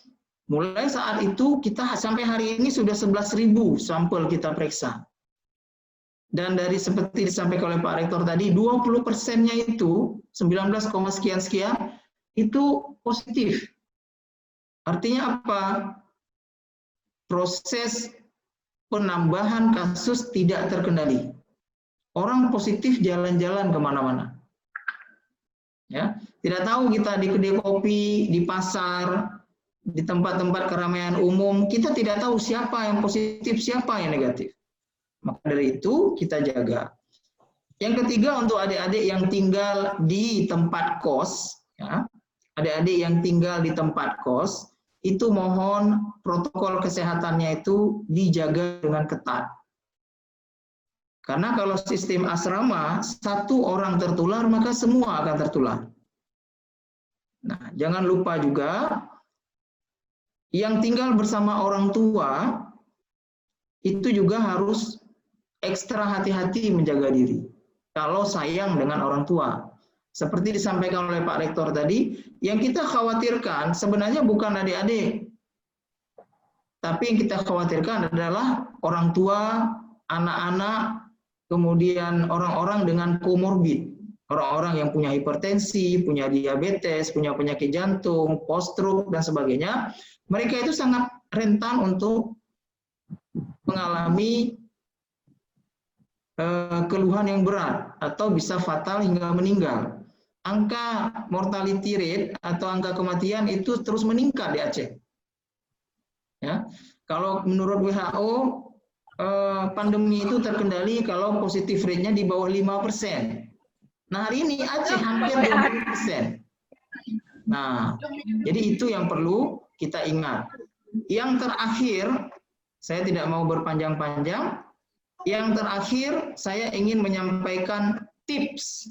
mulai saat itu kita sampai hari ini sudah 11.000 sampel kita periksa. Dan dari seperti disampaikan oleh Pak Rektor tadi, 20%-nya itu 19, sekian itu positif. Artinya apa? Proses penambahan kasus tidak terkendali. Orang positif jalan-jalan kemana-mana. Ya, tidak tahu kita di kedai kopi, di pasar, di tempat-tempat keramaian umum, kita tidak tahu siapa yang positif, siapa yang negatif. Maka dari itu kita jaga. Yang ketiga untuk adik-adik yang tinggal di tempat kos, ya, adik-adik yang tinggal di tempat kos, itu mohon protokol kesehatannya itu dijaga dengan ketat. Karena kalau sistem asrama, satu orang tertular, maka semua akan tertular. Nah, jangan lupa juga, yang tinggal bersama orang tua, itu juga harus ekstra hati-hati menjaga diri. Kalau sayang dengan orang tua. Seperti disampaikan oleh Pak Rektor tadi, yang kita khawatirkan sebenarnya bukan adik-adik. tapi yang kita khawatirkan adalah orang tua, anak-anak, kemudian orang-orang dengan komorbid, orang-orang yang punya hipertensi, punya diabetes, punya penyakit jantung, post-stroke, dan sebagainya. Mereka itu sangat rentan untuk mengalami keluhan yang berat atau bisa fatal hingga meninggal. Angka mortality rate atau angka kematian itu terus meningkat di Aceh. Ya, kalau menurut WHO pandemi itu terkendali kalau positif rate-nya di bawah 5%. Nah, hari ini Aceh hampir 20%. Nah, jadi itu yang perlu kita ingat. Yang terakhir, saya tidak mau berpanjang-panjang. Yang terakhir, saya ingin menyampaikan tips.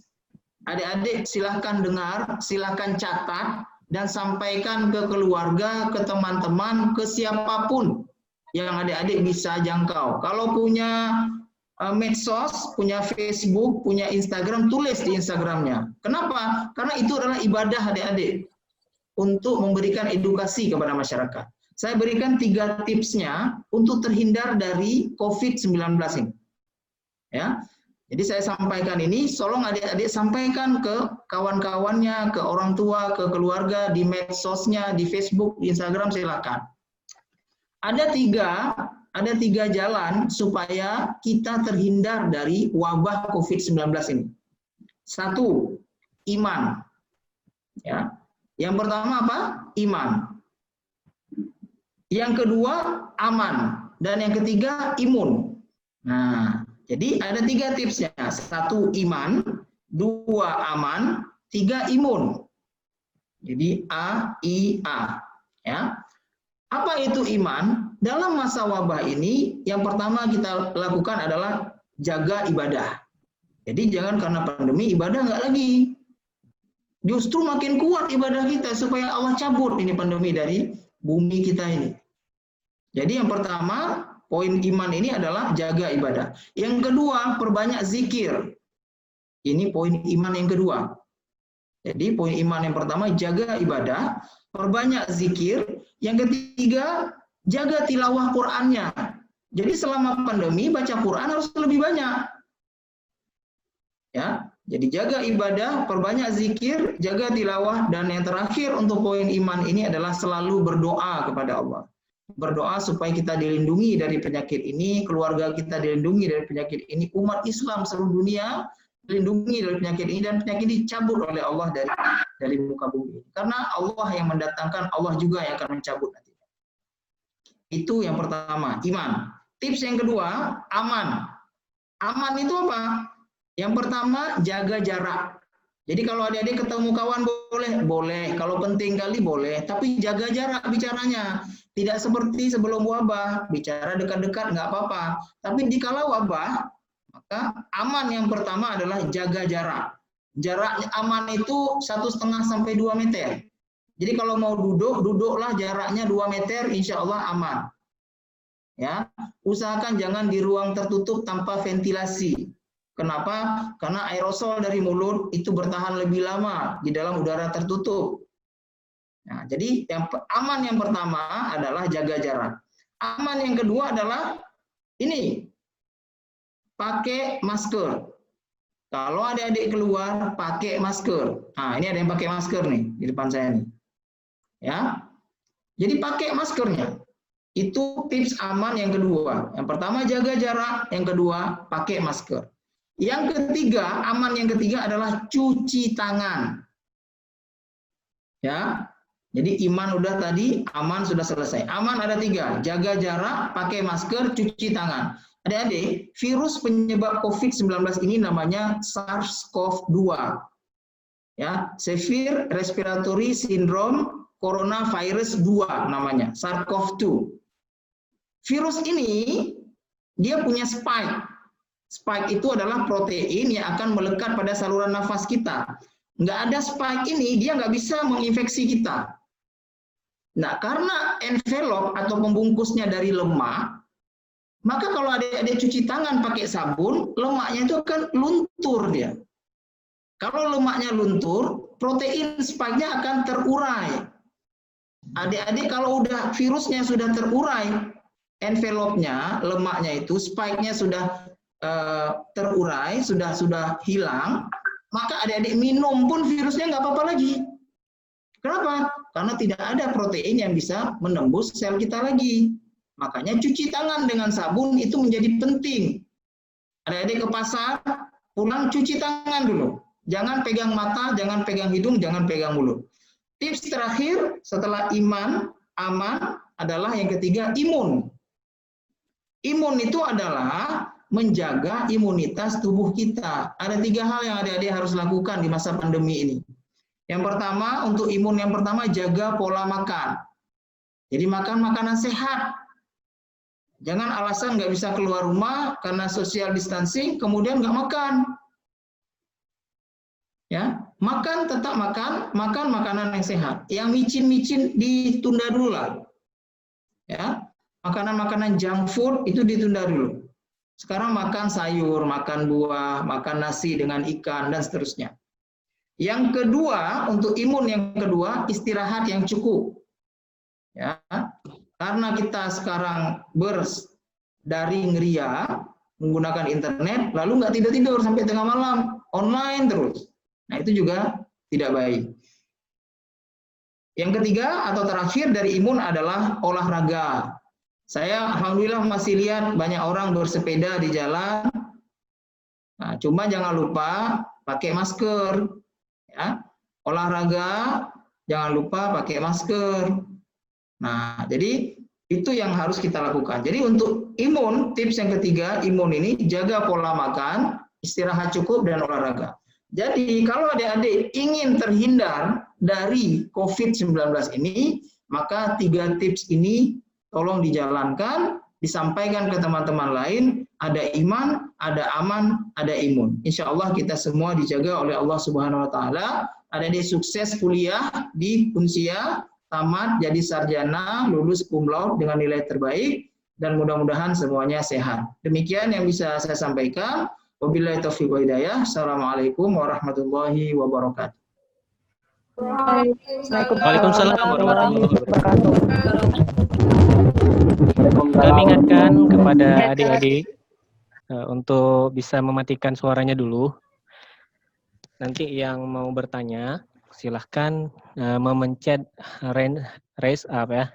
Adik-adik silahkan dengar, silahkan catat, dan sampaikan ke keluarga, ke teman-teman, ke siapapun yang adik-adik bisa jangkau. Kalau punya medsos, punya Facebook, punya Instagram, tulis di Instagramnya. Kenapa? Karena itu adalah ibadah adik-adik untuk memberikan edukasi kepada masyarakat. Saya berikan 3 tipsnya untuk terhindar dari COVID-19 ini. Ya, jadi saya sampaikan ini, tolong adik-adik sampaikan ke kawan-kawannya, ke orang tua, ke keluarga, di medsosnya, di Facebook, di Instagram, silakan. Ada tiga jalan supaya kita terhindar dari wabah COVID-19 ini. 1, iman. Ya. Yang pertama apa? Iman. Yang kedua, aman. Dan yang ketiga, imun. Nah, jadi ada 3 tipsnya. 1, iman. 2, aman. 3, imun. Jadi A, I, A. Ya. Apa itu iman? Dalam masa wabah ini, yang pertama kita lakukan adalah jaga ibadah. Jadi jangan karena pandemi ibadah nggak lagi. Justru makin kuat ibadah kita supaya Allah cabut ini pandemi dari bumi kita ini. Jadi yang pertama, poin iman ini adalah jaga ibadah. Yang kedua, perbanyak zikir. Ini poin iman yang kedua. Jadi poin iman yang pertama, jaga ibadah, perbanyak zikir. Yang ketiga, jaga tilawah Qur'annya. Jadi selama pandemi baca Qur'an harus lebih banyak. Ya, jadi jaga ibadah, perbanyak zikir, jaga tilawah, dan yang terakhir untuk poin iman ini adalah selalu berdoa kepada Allah. Berdoa supaya kita dilindungi dari penyakit ini, keluarga kita dilindungi dari penyakit ini, umat Islam seluruh dunia dilindungi dari penyakit ini, dan penyakit ini dicabut oleh Allah dari muka bumi. Karena Allah yang mendatangkan, Allah juga yang akan mencabut nanti. Itu yang pertama, iman. Tips yang kedua, aman. Aman itu apa? Yang pertama, jaga jarak. Jadi kalau adik-adik ketemu kawan boleh. Kalau penting kali boleh. Tapi jaga jarak bicaranya. Tidak seperti sebelum wabah, bicara dekat-dekat nggak apa-apa. Tapi dikala wabah, maka aman yang pertama adalah jaga jarak. Jarak aman itu 1,5 sampai 2 meter. Jadi kalau mau duduklah jaraknya 2 meter, insya Allah aman. Ya, usahakan jangan di ruang tertutup tanpa ventilasi. Kenapa? Karena aerosol dari mulut itu bertahan lebih lama di dalam udara tertutup. Nah, jadi yang aman yang pertama adalah jaga jarak. Aman yang kedua adalah ini, pakai masker. Kalau adik-adik keluar, pakai masker. Nah, ini ada yang pakai masker nih di depan saya nih. Ya, jadi pakai maskernya. Itu tips aman yang kedua. Yang pertama jaga jarak, yang kedua pakai masker. Yang ketiga, aman yang ketiga adalah cuci tangan. Ya, jadi iman udah tadi, aman sudah selesai. Aman ada 3, jaga jarak, pakai masker, cuci tangan. Adik-adik, virus penyebab COVID-19 ini namanya SARS-CoV-2. Ya, Severe Respiratory Syndrome Coronavirus 2 namanya, SARS-CoV-2. Virus ini dia punya spike. Spike itu adalah protein yang akan melekat pada saluran nafas kita. Nggak ada spike ini, dia nggak bisa menginfeksi kita. Nah, karena envelop atau pembungkusnya dari lemak, maka kalau adik-adik cuci tangan pakai sabun, lemaknya itu akan luntur dia. Kalau lemaknya luntur, protein spike-nya akan terurai. Adik-adik kalau udah virusnya sudah terurai, envelope-nya, lemaknya itu, spike-nya sudah terurai, sudah hilang, maka adik-adik minum pun virusnya nggak apa-apa lagi. Kenapa? Karena tidak ada protein yang bisa menembus sel kita lagi. Makanya cuci tangan dengan sabun itu menjadi penting. Adik-adik ke pasar, pulang cuci tangan dulu. Jangan pegang mata, jangan pegang hidung, jangan pegang mulut. Tips terakhir setelah iman, aman adalah yang ketiga, imun. Imun itu adalah menjaga imunitas tubuh kita. Ada 3 hal yang adik-adik harus lakukan di masa pandemi ini. Yang pertama, untuk imun yang pertama, jaga pola makan. Jadi makan makanan sehat. Jangan alasan nggak bisa keluar rumah karena social distancing, kemudian nggak makan. Ya, makan tetap makan makanan yang sehat. Yang micin-micin ditunda dulu lah. Ya, makanan-makanan junk food itu ditunda dulu. Sekarang makan sayur, makan buah, makan nasi dengan ikan dan seterusnya. Yang kedua, untuk imun yang kedua, istirahat yang cukup. Ya, karena kita sekarang berdaring ria, menggunakan internet, lalu nggak tidur-tidur sampai tengah malam, online terus. Nah, itu juga tidak baik. Yang ketiga atau terakhir dari imun adalah olahraga. Saya alhamdulillah masih lihat banyak orang bersepeda di jalan. Nah, cuma jangan lupa pakai masker. Ya, olahraga jangan lupa pakai masker. Nah, jadi itu yang harus kita lakukan. Jadi untuk imun, tips yang ketiga, imun ini jaga pola makan, istirahat cukup dan olahraga. Jadi kalau adik-adik ingin terhindar dari COVID-19 ini, maka 3 tips ini tolong dijalankan, disampaikan ke teman-teman lain, ada iman, ada aman, ada imun. Insya Allah kita semua dijaga oleh Allah Subhanahu Wa Taala. Adik-adik sukses kuliah di Unsia, tamat jadi sarjana, lulus cum laude dengan nilai terbaik, dan mudah-mudahan semuanya sehat. Demikian yang bisa saya sampaikan. Wabillahi taufiq wa hidayah. Assalamualaikum warahmatullahi wabarakatuh. Waalaikumsalam warahmatullahi wabarakatuh. Kami ingatkan kepada adik-adik untuk bisa mematikan suaranya dulu. Nanti yang mau bertanya, silahkan memencet raise up ya.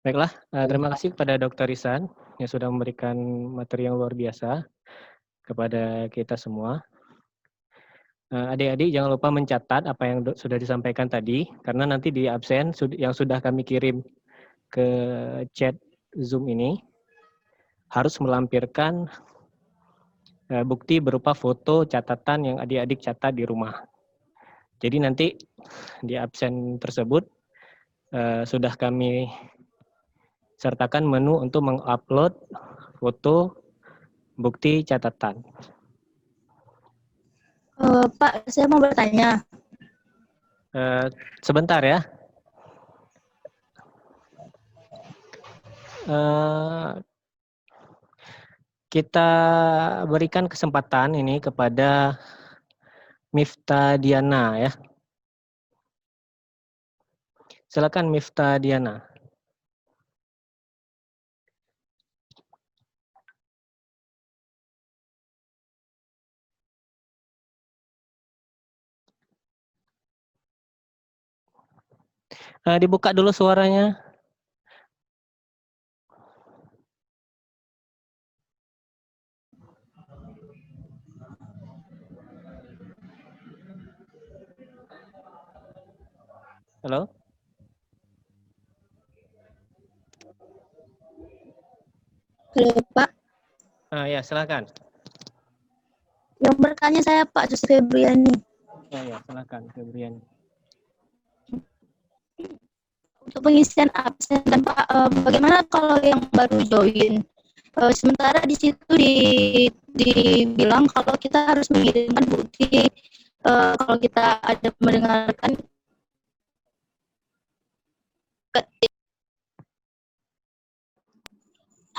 Baiklah, terima kasih kepada Dr. Risan yang sudah memberikan materi yang luar biasa kepada kita semua. Adik-adik jangan lupa mencatat apa yang sudah disampaikan tadi, karena nanti di absen yang sudah kami kirim ke chat Zoom ini harus melampirkan bukti berupa foto catatan yang adik-adik catat di rumah. Jadi nanti di absen tersebut sudah kami sertakan menu untuk mengupload foto bukti catatan. Pak, saya mau bertanya. Sebentar ya. Kita berikan kesempatan ini kepada Miftah Diana ya. Silakan Miftah Diana. Dibuka dulu suaranya. Halo? Halo Pak, Ya, silakan. yang bertanya saya Pak Jose Febriani. Ya, silakan Febriani. Untuk pengisian absen dan Pak, bagaimana kalau yang baru join? Sementara di situ dibilang kalau kita harus mengirimkan bukti kalau kita ada mendengarkan.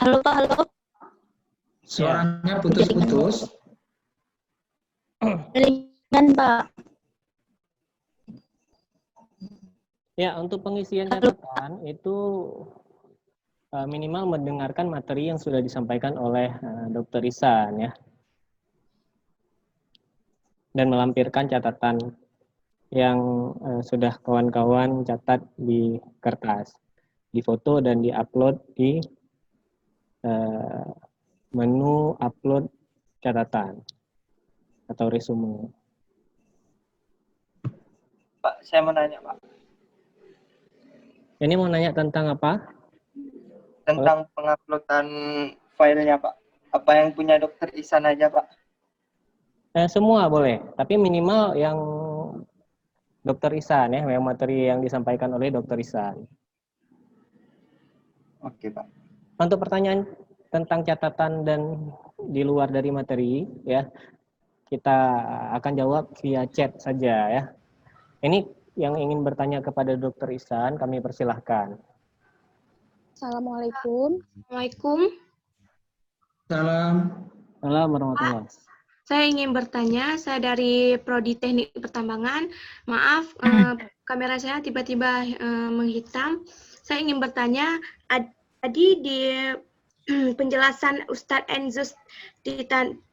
Halo Pak, halo. Suaranya putus-putus. Jaringan Pak. Ya, untuk pengisian catatan itu minimal mendengarkan materi yang sudah disampaikan oleh Dr. Ihsan ya, dan melampirkan catatan yang sudah kawan-kawan catat di kertas, difoto dan diupload di menu upload catatan atau resume. Pak, saya mau nanya, Pak. Ini mau nanya tentang apa? Tentang penguploadan filenya, Pak. Apa yang punya Dokter Ihsan aja, Pak? Semua boleh, tapi minimal yang Dr. Ihsan ya, yang materi yang disampaikan oleh Dr. Ihsan. Oke, Pak. Untuk pertanyaan tentang catatan dan di luar dari materi ya, kita akan jawab via chat saja ya. Ini yang ingin bertanya kepada Dr. Ihsan, kami persilahkan. Assalamualaikum. Assalamualaikum. Salam. Salam warahmatullahi. Saya ingin bertanya, saya dari Prodi Teknik Pertambangan. Maaf, kamera saya tiba-tiba menghitam. Saya ingin bertanya, tadi di penjelasan Ustadz Enzus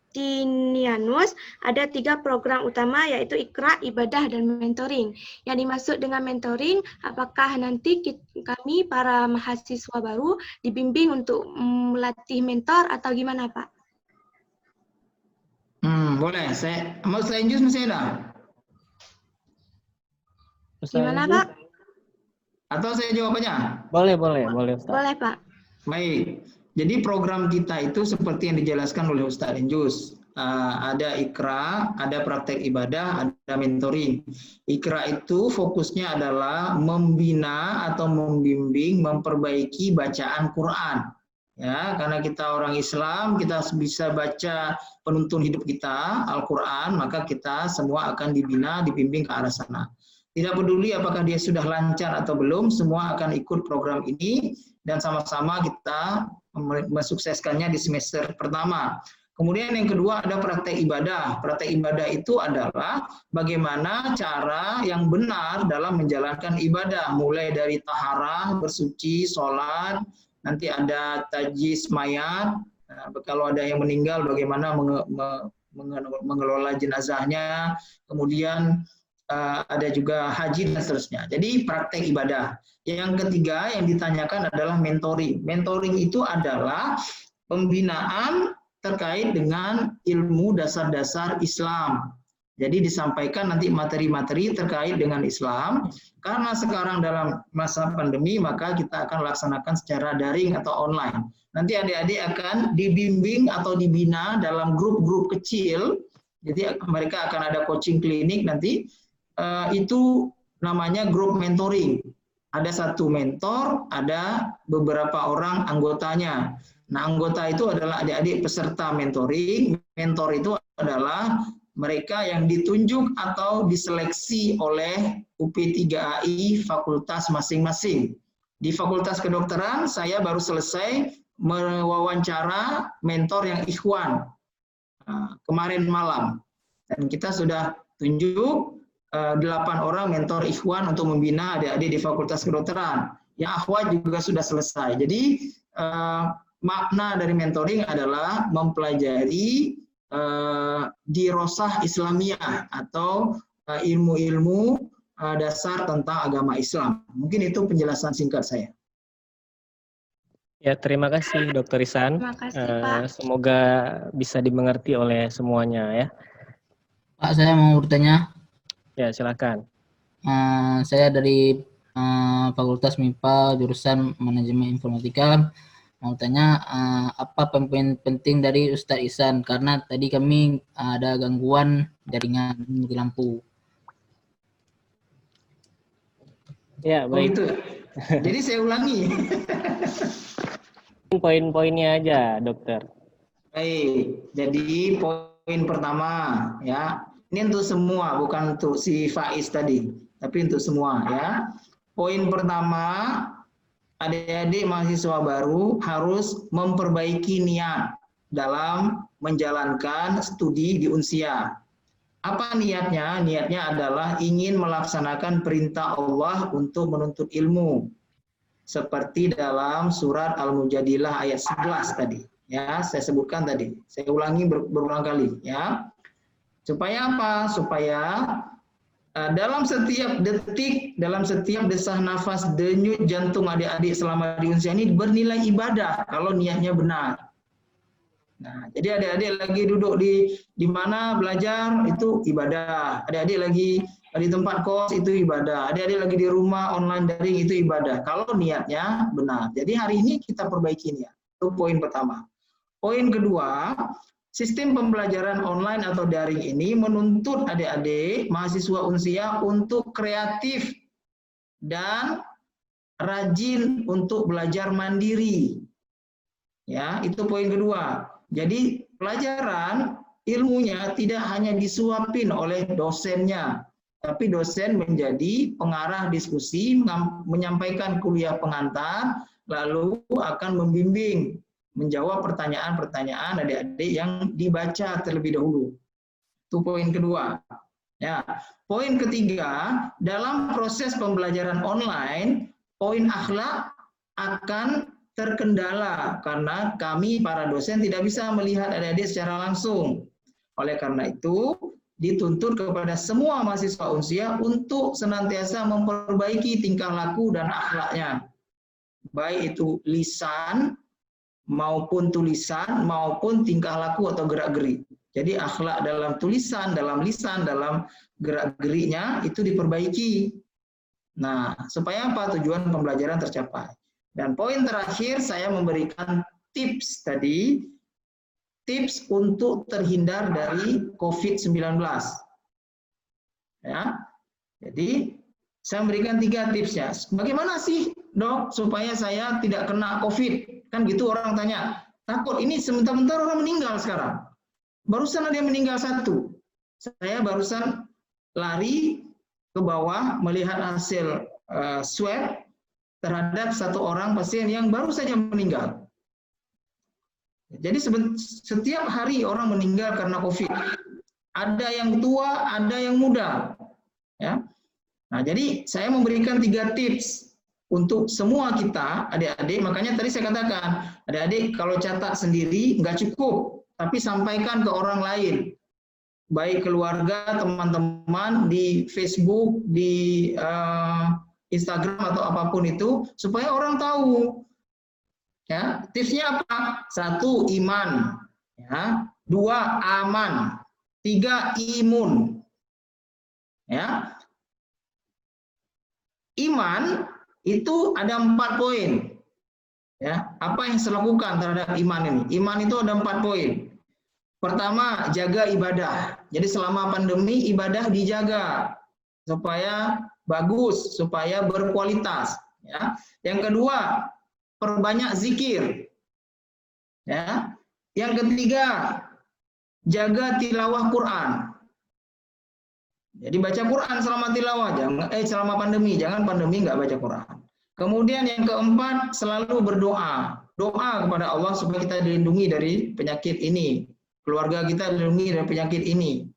Tinianus ada 3 program utama, yaitu Iqra, Ibadah, dan Mentoring. Yang dimaksud dengan mentoring, apakah nanti kami para mahasiswa baru dibimbing untuk melatih mentor atau gimana, Pak? Boleh. Ustaz Enjus masih ada? Gimana, Pak? Atau saya jawab aja? Boleh Ustaz. Boleh, Pak. Baik. Jadi program kita itu seperti yang dijelaskan oleh Ustaz Enjus. Ada Iqra, ada praktek ibadah, ada mentoring. Iqra itu fokusnya adalah membina atau membimbing, memperbaiki bacaan Quran. Ya, karena kita orang Islam, kita bisa baca penuntun hidup kita, Al-Quran, maka kita semua akan dibina, dibimbing ke arah sana. Tidak peduli apakah dia sudah lancar atau belum, semua akan ikut program ini, dan sama-sama kita mensukseskannya di semester pertama. Kemudian yang kedua ada praktek ibadah. Praktek ibadah itu adalah bagaimana cara yang benar dalam menjalankan ibadah, mulai dari taharah, bersuci, sholat, nanti ada tajis mayat, kalau ada yang meninggal bagaimana mengelola jenazahnya, kemudian ada juga haji dan seterusnya. Jadi praktek ibadah. Yang ketiga yang ditanyakan adalah mentoring. Mentoring itu adalah pembinaan terkait dengan ilmu dasar-dasar Islam. Jadi disampaikan nanti materi-materi terkait dengan Islam. Karena sekarang dalam masa pandemi, maka kita akan laksanakan secara daring atau online. Nanti adik-adik akan dibimbing atau dibina dalam grup-grup kecil. Jadi mereka akan ada coaching klinik nanti. Itu namanya grup mentoring. Ada satu mentor, ada beberapa orang anggotanya. Nah, anggota itu adalah adik-adik peserta mentoring. Mentor itu adalah mereka yang ditunjuk atau diseleksi oleh UP3AI fakultas masing-masing. Di Fakultas Kedokteran, saya baru selesai mewawancara mentor yang ikhwan kemarin malam. Dan kita sudah tunjuk 8 orang mentor ikhwan untuk membina adik-adik di Fakultas Kedokteran. Yang akhwat juga sudah selesai. Jadi makna dari mentoring adalah mempelajari dirosah Islamiyah atau ilmu-ilmu dasar tentang agama Islam. Mungkin itu penjelasan singkat saya. Ya, terima kasih Dr. Ihsan. Terima kasih, Pak. Semoga bisa dimengerti oleh semuanya ya. Pak, saya mau bertanya. Ya, silakan. Saya dari Fakultas MIPA jurusan Manajemen Informatika. Mau tanya apa poin penting dari Ustadz Ihsan, karena tadi kami ada gangguan jaringan di lampu. Ya, baik. Begitu. Jadi saya ulangi. Poin-poinnya aja, dokter. Baik. Jadi poin pertama ya. Ini untuk semua, bukan untuk si Faiz tadi, tapi untuk semua ya. Poin pertama, adik-adik mahasiswa baru harus memperbaiki niat dalam menjalankan studi di Unsia. Apa niatnya? Niatnya adalah ingin melaksanakan perintah Allah untuk menuntut ilmu. Seperti dalam surat Al-Mujadilah ayat 11 tadi. Ya, saya sebutkan tadi. Saya ulangi berulang kali. Ya. Supaya apa? Supaya dalam setiap detik, dalam setiap desah nafas, denyut jantung adik-adik selama di usia ini bernilai ibadah kalau niatnya benar. Nah, jadi adik-adik lagi duduk di mana belajar itu ibadah. Adik-adik lagi di tempat kos itu ibadah. Adik-adik lagi di rumah online daring itu ibadah. Kalau niatnya benar. Jadi hari ini kita perbaiki niat. Itu poin pertama. Poin kedua, sistem pembelajaran online atau daring ini menuntut adik-adik mahasiswa Unsia untuk kreatif dan rajin untuk belajar mandiri. Ya, itu poin kedua. Jadi pelajaran ilmunya tidak hanya disuapin oleh dosennya, tapi dosen menjadi pengarah diskusi, menyampaikan kuliah pengantar, lalu akan membimbing, menjawab pertanyaan-pertanyaan adik-adik yang dibaca terlebih dahulu. Itu poin kedua. Ya, poin ketiga, dalam proses pembelajaran online, poin akhlak akan terkendala karena kami para dosen tidak bisa melihat adik-adik secara langsung. Oleh karena itu, dituntut kepada semua mahasiswa Unsia untuk senantiasa memperbaiki tingkah laku dan akhlaknya. Baik itu lisan maupun tulisan maupun tingkah laku atau gerak-gerik. Jadi akhlak dalam tulisan, dalam lisan, dalam gerak-geriknya itu diperbaiki. Nah, supaya apa? Tujuan pembelajaran tercapai. Dan poin terakhir saya memberikan tips tadi, tips untuk terhindar dari COVID-19. Ya, jadi saya memberikan 3 tipsnya. Bagaimana sih dok supaya saya tidak kena COVID? Kan gitu orang tanya. Takut ini sebentar-bentar orang meninggal sekarang. Barusan ada yang meninggal 1. Saya barusan lari ke bawah melihat hasil swab terhadap 1 orang pasien yang baru saja meninggal. Jadi setiap hari orang meninggal karena COVID. Ada yang tua, ada yang muda. Ya. Nah, jadi saya memberikan 3 tips untuk semua kita, adik-adik. Makanya tadi saya katakan, adik-adik kalau catat sendiri nggak cukup, tapi sampaikan ke orang lain. Baik keluarga, teman-teman, di Facebook, di Instagram atau apapun itu, supaya orang tahu. Ya, tipsnya apa? 1, iman. Ya. 2, aman. 3, imun. Ya. Iman itu ada 4 poin. Ya, apa yang saya lakukan terhadap iman ini? Iman itu ada 4 poin. Pertama, jaga ibadah. Jadi selama pandemi ibadah dijaga supaya bagus, supaya berkualitas. Ya. Yang kedua, perbanyak zikir. Ya. Yang ketiga, jaga tilawah Quran. Jadi baca Quran selama tilawah, selama pandemi, jangan pandemi nggak baca Quran. Kemudian yang keempat, selalu berdoa. Doa kepada Allah supaya kita dilindungi dari penyakit ini. Keluarga kita dilindungi dari penyakit ini.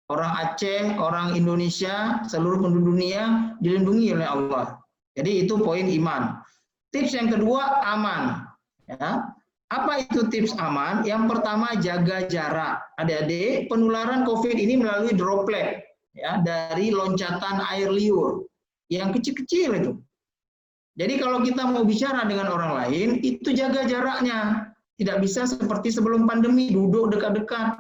Orang Aceh, orang Indonesia, seluruh penduduk dunia dilindungi oleh Allah. Jadi itu poin iman. Tips yang kedua, aman. Ya. Apa itu tips aman? Yang pertama, jaga jarak. Adik-adik, penularan COVID ini melalui droplet, ya, dari loncatan air liur yang kecil-kecil itu. Jadi kalau kita mau bicara dengan orang lain, itu jaga jaraknya. Tidak bisa seperti sebelum pandemi, duduk dekat-dekat.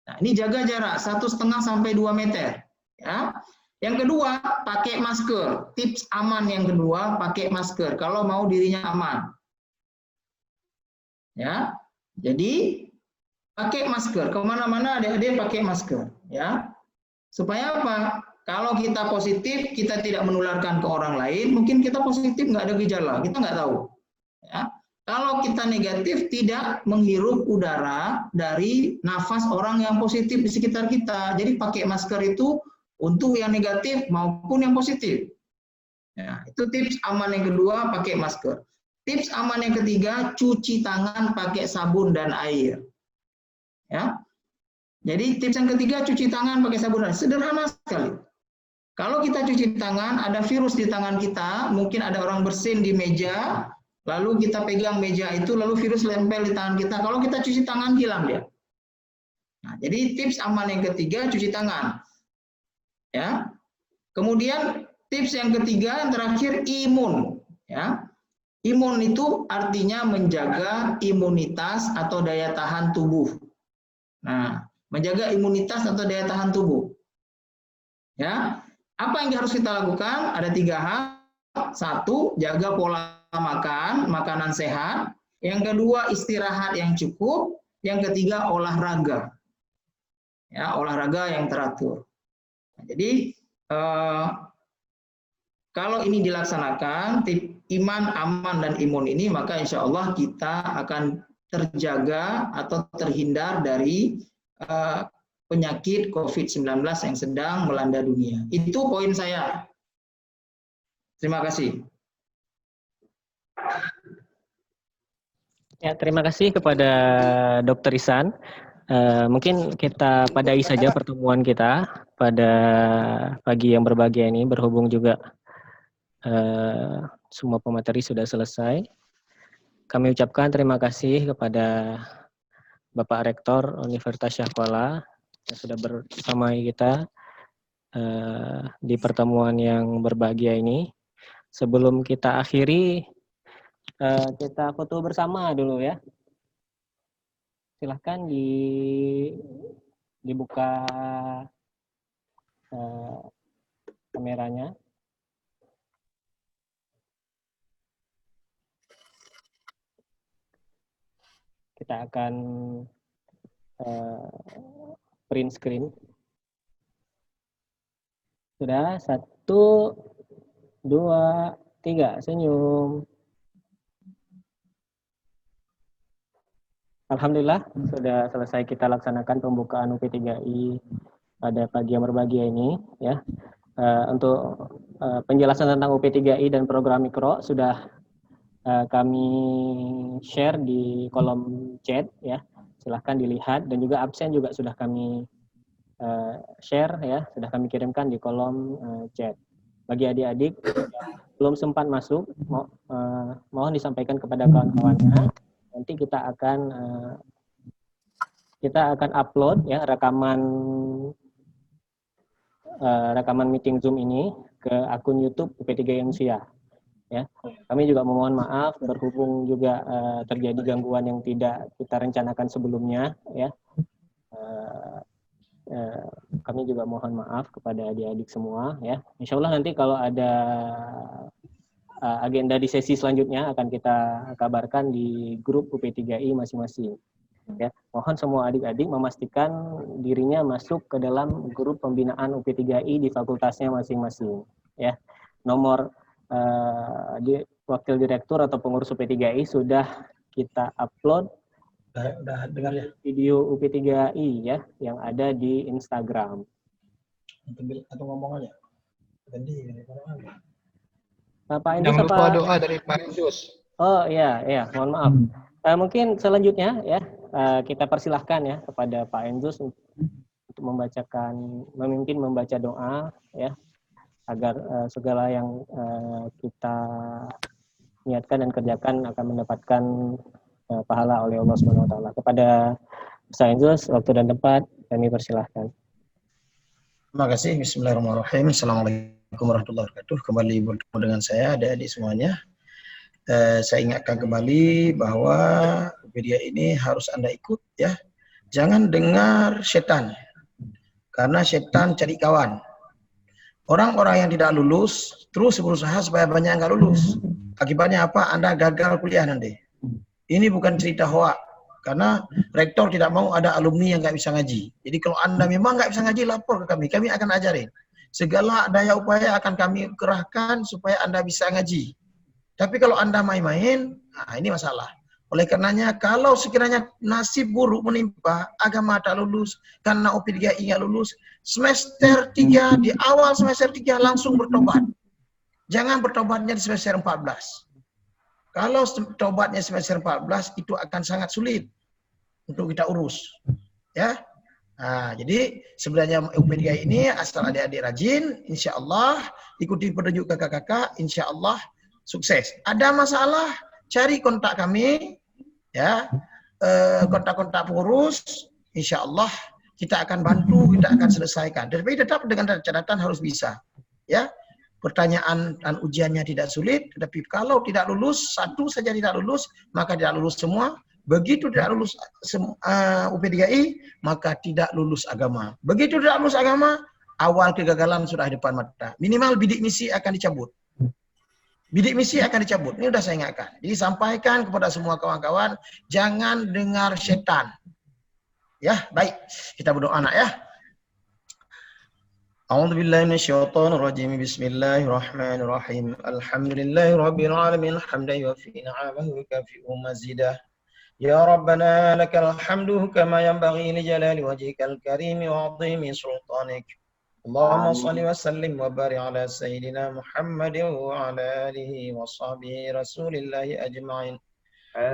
Nah, ini jaga jarak 1,5 sampai 2 meter. Ya. Yang kedua, pakai masker. Tips aman yang kedua, pakai masker kalau mau dirinya aman. Ya, jadi pakai masker kemana-mana, adik-adik pakai masker. Ya, supaya apa? Kalau kita positif, kita tidak menularkan ke orang lain. Mungkin kita positif nggak ada gejala, kita nggak tahu. Ya. Kalau kita negatif, tidak menghirup udara dari nafas orang yang positif di sekitar kita. Jadi pakai masker itu untuk yang negatif maupun yang positif. Ya, itu tips aman yang kedua, pakai masker. Tips aman yang ketiga, cuci tangan pakai sabun dan air. Ya. Jadi tips yang ketiga, cuci tangan pakai sabun. Sederhana sekali. Kalau kita cuci tangan, ada virus di tangan kita, mungkin ada orang bersin di meja, lalu kita pegang meja itu, lalu virus lempel di tangan kita. Kalau kita cuci tangan, hilang dia. Nah, jadi tips aman yang ketiga, cuci tangan. Ya. Kemudian tips yang ketiga, yang terakhir, imun. Ya. Imun itu artinya menjaga imunitas atau daya tahan tubuh. Nah, menjaga imunitas atau daya tahan tubuh. Ya, apa yang harus kita lakukan? Ada 3 hal. 1, jaga pola makan, makanan sehat. Yang kedua, istirahat yang cukup. Yang ketiga, olahraga. Ya, olahraga yang teratur. Nah, jadi kalau ini dilaksanakan, iman, aman, dan imun ini, maka insya Allah kita akan terjaga atau terhindar dari penyakit COVID-19 yang sedang melanda dunia. Itu poin saya. Terima kasih. Ya, terima kasih kepada Dr. Ihsan. Mungkin kita padai saja pertemuan kita pada pagi yang berbahagia ini, berhubung juga semua pemateri sudah selesai. Kami ucapkan terima kasih kepada Bapak Rektor Universitas Syahkuala yang sudah bersama kita di pertemuan yang berbahagia ini. Sebelum kita akhiri, kita foto bersama dulu ya. Silahkan dibuka kameranya. Kita akan print screen. Sudah, 1, 2, 3, senyum. Alhamdulillah sudah selesai kita laksanakan pembukaan UP3I pada pagi yang berbahagia ini ya. Untuk penjelasan tentang UP3I dan program mikro sudah kami share di kolom chat ya. Silahkan dilihat, dan juga absen juga sudah kami share ya, sudah kami kirimkan di kolom chat. Bagi adik-adik belum sempat masuk, mohon disampaikan kepada kawan-kawannya. Nanti kita akan upload ya rekaman meeting Zoom ini ke akun YouTube UP3I Manusia. Ya, kami juga memohon maaf berhubung juga terjadi gangguan yang tidak kita rencanakan sebelumnya. Ya, kami juga mohon maaf kepada adik-adik semua. Ya, Insya Allah nanti kalau ada agenda di sesi selanjutnya akan kita kabarkan di grup UP3I masing-masing. Ya, mohon semua adik-adik memastikan dirinya masuk ke dalam grup pembinaan UP3I di fakultasnya masing-masing. Ya, nomor wakil direktur atau pengurus UP3I sudah kita upload dengar ya video UP3I ya yang ada di Instagram. Atau ngomong aja. Pak Endus, jangan lupa doa dari Pak Endus. Oh iya, mohon maaf. Mungkin selanjutnya ya kita persilahkan ya kepada Pak Endus untuk memimpin membaca doa ya, agar segala yang kita niatkan dan kerjakan akan mendapatkan pahala oleh Allah Subhanahu wa taala. Kepada Ustaz Endus, waktu dan tempat kami persilahkan. Terima kasih. Bismillahirrahmanirrahim. Assalamualaikum warahmatullahi wabarakatuh. Kembali bertemu dengan saya, adik-adik semuanya. Saya ingatkan kembali bahwa media ini harus Anda ikut ya. Jangan dengar setan. Karena setan cari kawan. Orang-orang yang tidak lulus terus berusaha supaya banyak yang nggak lulus. Akibatnya apa? Anda gagal kuliah nanti. Ini bukan cerita hoak. Karena rektor tidak mau ada alumni yang nggak bisa ngaji. Jadi kalau Anda memang nggak bisa ngaji, lapor ke kami. Kami akan ajarin. Segala daya upaya akan kami kerahkan supaya Anda bisa ngaji. Tapi kalau Anda main-main, nah ini masalah. Oleh karenanya, kalau sekiranya nasib buruk menimpa, agama tak lulus, karena UP3I nggak lulus, semester 3, di awal semester 3 langsung bertobat. Jangan bertobatnya di semester 14. Kalau tobatnya semester 14, itu akan sangat sulit untuk kita urus. Ya, Nah, jadi sebenarnya UP3 ini asal adik-adik rajin, insya Allah ikuti petunjuk kakak-kakak, insya Allah sukses. Ada masalah, cari kontak kami, ya, kontak-kontak pengurus, insya Allah kita akan bantu, kita akan selesaikan. Tapi tetap dengan catatan harus bisa, ya. Pertanyaan dan ujiannya tidak sulit, tetapi kalau tidak lulus, satu saja tidak lulus, maka tidak lulus semua. Begitu tidak lulus UP3I, maka tidak lulus agama. Begitu tidak lulus agama, awal kegagalan sudah di depan mata. Minimal bidik misi akan dicabut. Bidik misi akan dicabut. Ini sudah saya ingatkan. Jadi sampaikan kepada semua kawan-kawan, jangan dengar setan. Ya, baik. Kita berdoa anak ya. A'udzu billahi minasyaitonir rajim. Bismillahirrahmanirrahim. Alhamdulillahirabbil alamin. Hamdan yuwaffi ni'amahu wa yukafi'u mazidah. Ya Rabbana lakal hamdu kama yanbaghi li jalali wajhikal karim wa 'azimi sultanik. Allahumma shalli wa sallim wa barik ala sayyidina Muhammadin wa ala alihi wa sahbihi rasulillahi ajma'in.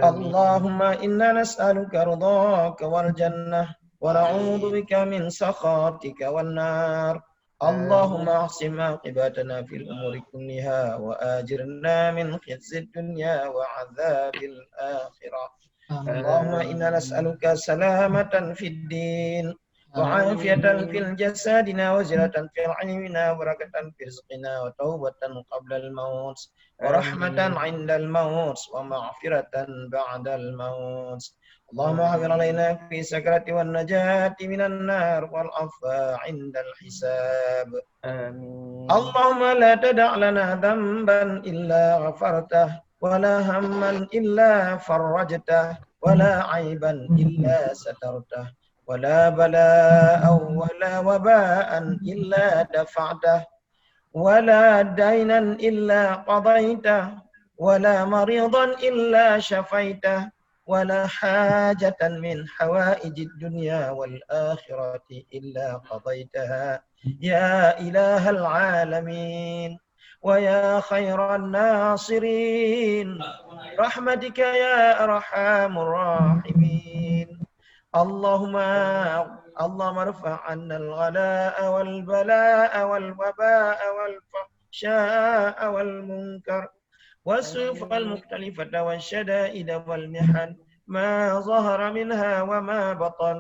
Allahumma inna nas'aluka ridhaka wal jannah wa na'udzu bika min sakhatika wan nar. Allahumma ahsin aqibatana fil umuri kulliha wa ajirna min khizyid dunya wa 'adzabil akhirah. Allahumma inna nas'aluka salamatan fid din wa afiyatan fil jasadina wa zilatan fil ilmina wa barakatan fi rizqina wa taubatan qabla al maut wa rahmatan 'inda al maut wa maghfiratan ba'da al maut. Allahumma hafir alaina fi sakrati wan najati minan nar wal afwa 'inda al hisab. Amin. Allahumma la tada' lana dhanban illa ghafartah ولا هما إلا فرجته ولا عيبا إلا سترته ولا بلاء ولا وباء إلا دفعته ولا دينا إلا قضيته ولا مريضا إلا شفيته ولا حاجة من حوائج الدنيا والآخرة إلا قضيتها يا إله العالمين ويا خير الناصرين رحمتك يا أرحم الراحمين. اللهم ارفع عنا الغلاء والبلاء والوباء والفحشاء والمنكر والسيوف المختلفة والشدائد والمحن ما ظهر منها وما بطن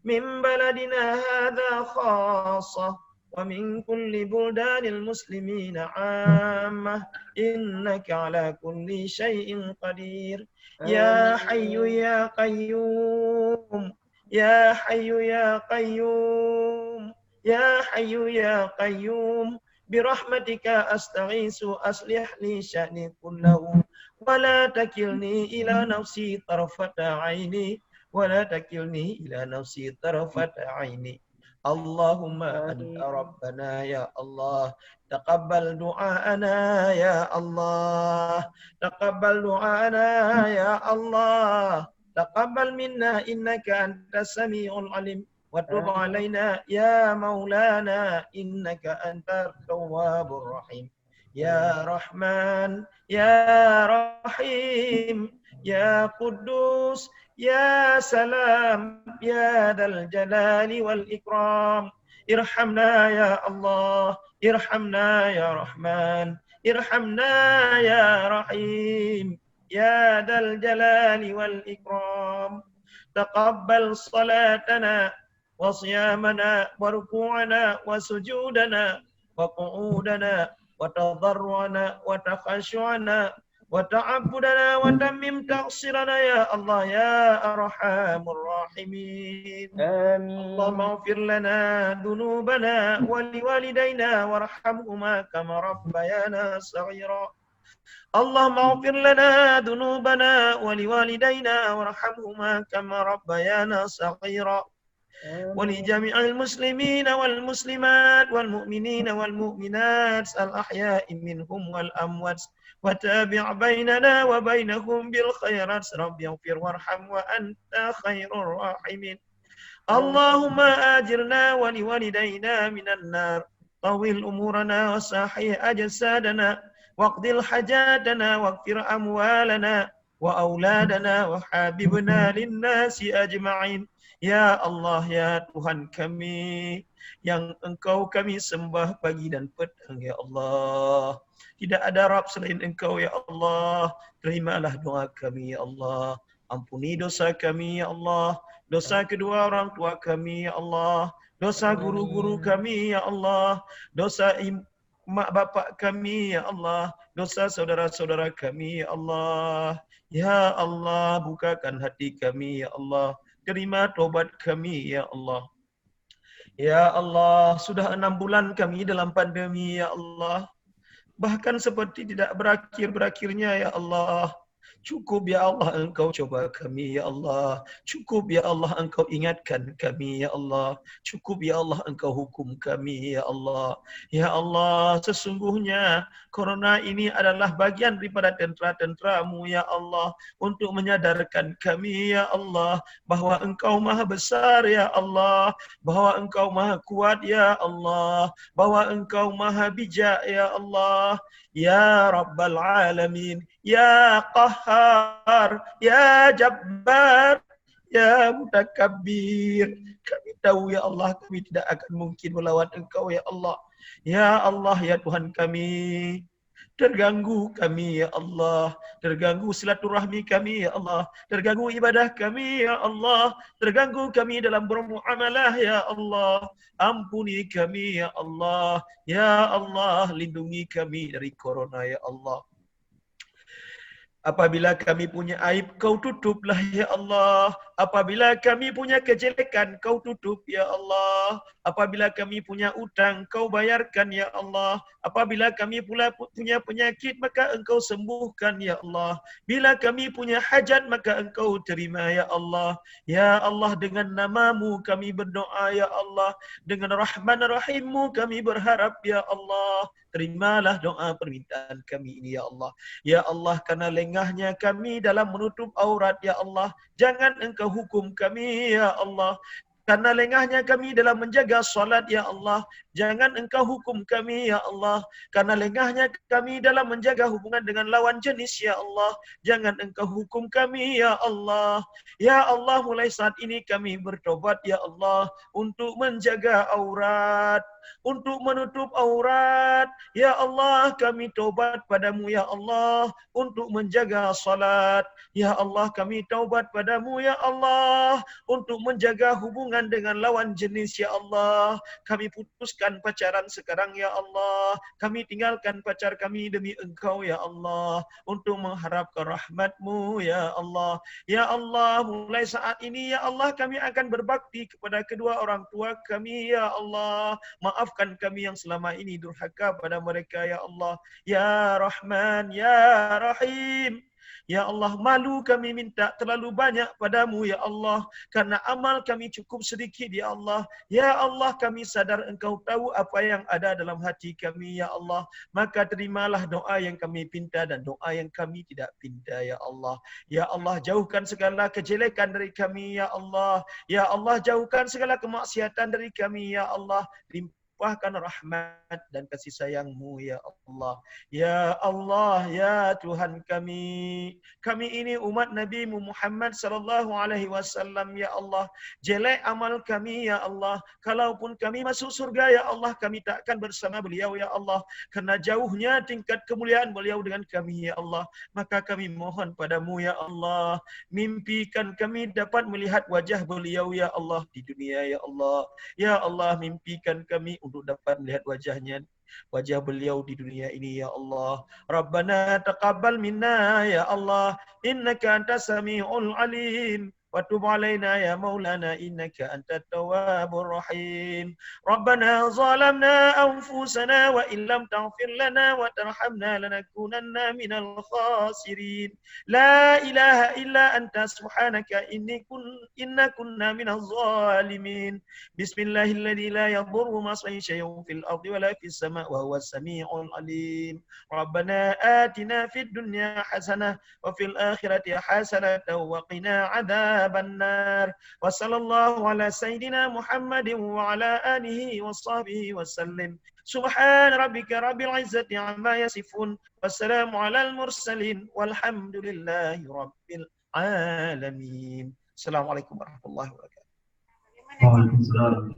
من بلدنا هذا خاصة ومن كل بلدان المسلمين عامة إنك على كل شيء قدير. يا حي يا قيوم يا حي يا قيوم يا حي يا قيوم برحمتك أستغيث أصلح لي شأني كله ولا تكلني إلى نفسي طرفة عيني ولا تكلني إلى نفسي طرفة عيني. اللهم أنت ربنا يا الله تقبل دعاءنا يا الله تقبل دعاءنا يا الله تقبل منا إنك أنت السميع العليم وتب علينا يا مولانا إنك أنت التواب الرحيم. يا رحمن يا رحيم يا قدوس يا سلام يا ذا الجلال والإكرام ارحمنا يا الله ارحمنا يا رحمن ارحمنا يا رحيم يا ذا الجلال والإكرام. تقبل صلاتنا وصيامنا وركوعنا وسجودنا وقعودنا وتضرعنا وتخشعنا وتعبدنا وتمم تقصيرنا يا الله يا أرحم الراحمين. اللهم اغفر لنا ذنوبنا ولوالدينا وارحمهما كما ربيانا صغيرا. اللهم اغفر لنا ذنوبنا ولوالدينا وارحمهما كما ربيانا صغيرا. ولجميع المسلمين والمسلمات والمؤمنين والمؤمنات الأحياء منهم والأموات وتابع بيننا وبينهم بالخيرات رب اغفر وارحم وأنت خير الراحمين. اللهم آجرنا ولوالدينا من النار طول أمورنا وصحح أجسادنا واقض حاجاتنا واغفر أموالنا وأولادنا وحاببنا للناس أجمعين Ya Allah, ya Tuhan kami, yang Engkau kami sembah pagi dan petang, ya Allah. Tidak ada Rabb selain Engkau, ya Allah. Terimalah doa kami, ya Allah. Ampuni dosa kami, ya Allah. Dosa kedua orang tua kami, ya Allah. Dosa guru-guru kami, ya Allah. Dosa mak bapak kami, ya Allah. Dosa saudara-saudara kami, ya Allah. Ya Allah, bukakan hati kami, ya Allah. Terima taubat kami, ya Allah. Ya Allah, sudah 6 bulan kami dalam pandemi, ya Allah. Bahkan seperti tidak berakhir-berakhirnya, ya Allah. Cukup ya Allah Engkau coba kami ya Allah. Cukup ya Allah Engkau ingatkan kami ya Allah. Cukup ya Allah Engkau hukum kami ya Allah. Ya Allah, sesungguhnya corona ini adalah bagian daripada tentera-tenteramu ya Allah. Untuk menyadarkan kami ya Allah. Bahwa Engkau maha besar ya Allah. Bahwa Engkau maha kuat ya Allah. Bahwa Engkau maha bijak ya Allah. Ya Rabbal Alamin, Ya Qahhar, Ya Jabbar, Ya Mutakabbir. Kami tahu ya Allah, kami tidak akan mungkin melawan Engkau ya Allah. Ya Allah, ya Tuhan kami. Terganggu kami ya Allah, terganggu silaturahmi kami ya Allah, terganggu ibadah kami ya Allah, terganggu kami dalam bermuamalah ya Allah. Ampuni kami ya Allah, ya Allah, lindungi kami dari corona ya Allah. Apabila kami punya aib, Kau tutuplah ya Allah. Apabila kami punya kejelekan, Kau tutup ya Allah. Apabila kami punya utang, Kau bayarkan ya Allah. Apabila kami pula punya penyakit, maka Engkau sembuhkan ya Allah. Bila kami punya hajat, maka Engkau terima ya Allah. Ya Allah, dengan nama-Mu kami berdoa ya Allah. Dengan Rahman Rahim-Mu kami berharap ya Allah. Terimalah doa permintaan kami ini ya Allah. Ya Allah, karena lengahnya kami dalam menutup aurat ya Allah, jangan Engkau hukum kami ya Allah. Karena lengahnya kami dalam menjaga salat ya Allah, jangan Engkau hukum kami ya Allah. Karena lengahnya kami dalam menjaga hubungan dengan lawan jenis ya Allah, jangan Engkau hukum kami ya Allah. Ya Allah, mulai saat ini kami bertobat ya Allah untuk menjaga aurat, untuk menutup aurat. Ya Allah, kami taubat padamu ya Allah untuk menjaga salat. Ya Allah, kami taubat padamu ya Allah untuk menjaga hubungan dengan lawan jenis ya Allah. Kami putuskan pacaran sekarang ya Allah. Kami tinggalkan pacar kami demi Engkau ya Allah, untuk mengharapkan rahmat-Mu ya Allah. Ya Allah, mulai saat ini ya Allah kami akan berbakti kepada kedua orang tua kami ya Allah. Maafkan kami yang selama ini durhaka pada mereka ya Allah. Ya Rahman, Ya Rahim. Ya Allah, malu kami minta terlalu banyak padamu ya Allah, karena amal kami cukup sedikit ya Allah. Ya Allah, kami sadar Engkau tahu apa yang ada dalam hati kami ya Allah. Maka terimalah doa yang kami pinta dan doa yang kami tidak pinta ya Allah. Ya Allah, jauhkan segala kejelekan dari kami ya Allah. Ya Allah, jauhkan segala kemaksiatan dari kami ya Allah. Limpahkan rahmat dan kasih sayang-Mu ya Allah. Ya Allah, ya Tuhan kami. Kami ini umat Nabi Muhammad sallallahu alaihi wasallam ya Allah. Jelek amal kami ya Allah. Kalaupun kami masuk surga ya Allah, kami tak akan bersama beliau ya Allah. Karena jauhnya tingkat kemuliaan beliau dengan kami ya Allah. Maka kami mohon padamu ya Allah, mimpikan kami dapat melihat wajah beliau ya Allah di dunia ya Allah. Ya Allah, mimpikan kami untuk dapat melihat wajah beliau di dunia ini ya Allah. Rabbana taqabbal minna ya Allah, innaka antas samiul alim. وتب علينا يا مولانا إنك أنت التواب الرحيم. ربنا ظلمنا أنفسنا وإن لم تغفر لنا وترحمنا لنكونن من الخاسرين. لا إله إلا أنت سبحانك إنا كنا من الظالمين. بسم الله الذي لا يضر مع اسمه شيء في الأرض ولا في السماء وهو السميع العليم. ربنا آتنا في الدنيا حسنة وفي الآخرة حسنة وقنا عذاب النار. وصلى الله على سيدنا محمد وعلى آله وصحبه وسلم. سبحان ربك رب العزة عما يصفون والسلام على المرسلين والحمد لله رب العالمين. السلام عليكم ورحمة الله وبركاته. Waalaikumsalam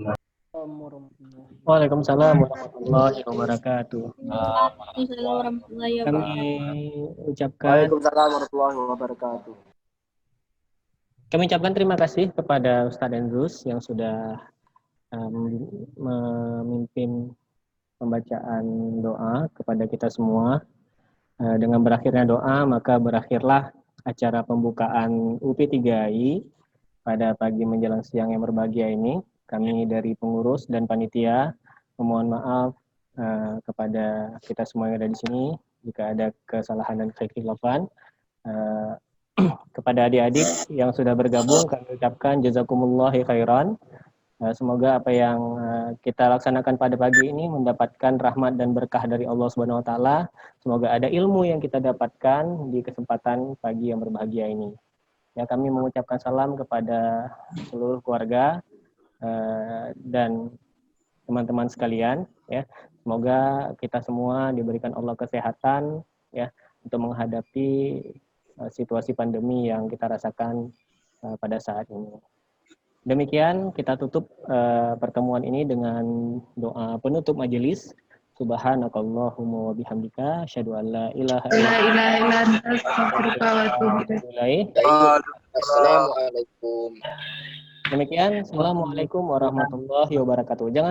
warahmatullahi wabarakatuh. Waalaikumsalam warahmatullahi Kami wabarakatuh. ucapkan warahmatullahi wabarakatuh. Kami ucapkan terima kasih kepada Ustadz Andrus yang sudah memimpin pembacaan doa kepada kita semua. Dengan berakhirnya doa, maka berakhirlah acara pembukaan UP3I pada pagi menjelang siang yang berbahagia ini. Kami dari pengurus dan panitia memohon maaf kepada kita semua yang ada di sini jika ada kesalahan dan kekhilafan. Kepada adik-adik yang sudah bergabung, kami ucapkan jazakumullah khairan. Semoga apa yang kita laksanakan pada pagi ini mendapatkan rahmat dan berkah dari Allah Subhanahu wa taala. Semoga ada ilmu yang kita dapatkan di kesempatan pagi yang berbahagia ini. Ya, kami mengucapkan salam kepada seluruh keluarga dan teman-teman sekalian, ya. Semoga kita semua diberikan Allah kesehatan, ya, untuk menghadapi situasi pandemi yang kita rasakan pada saat ini. Demikian kita tutup pertemuan ini dengan doa penutup majelis. Subhanakallahumma wa bihamdika asyhadu an la ilaha illa anta astaghfiruka wa atubu ilaik. Assalamualaikum. Demikian, assalamualaikum warahmatullahi wabarakatuh. Jangan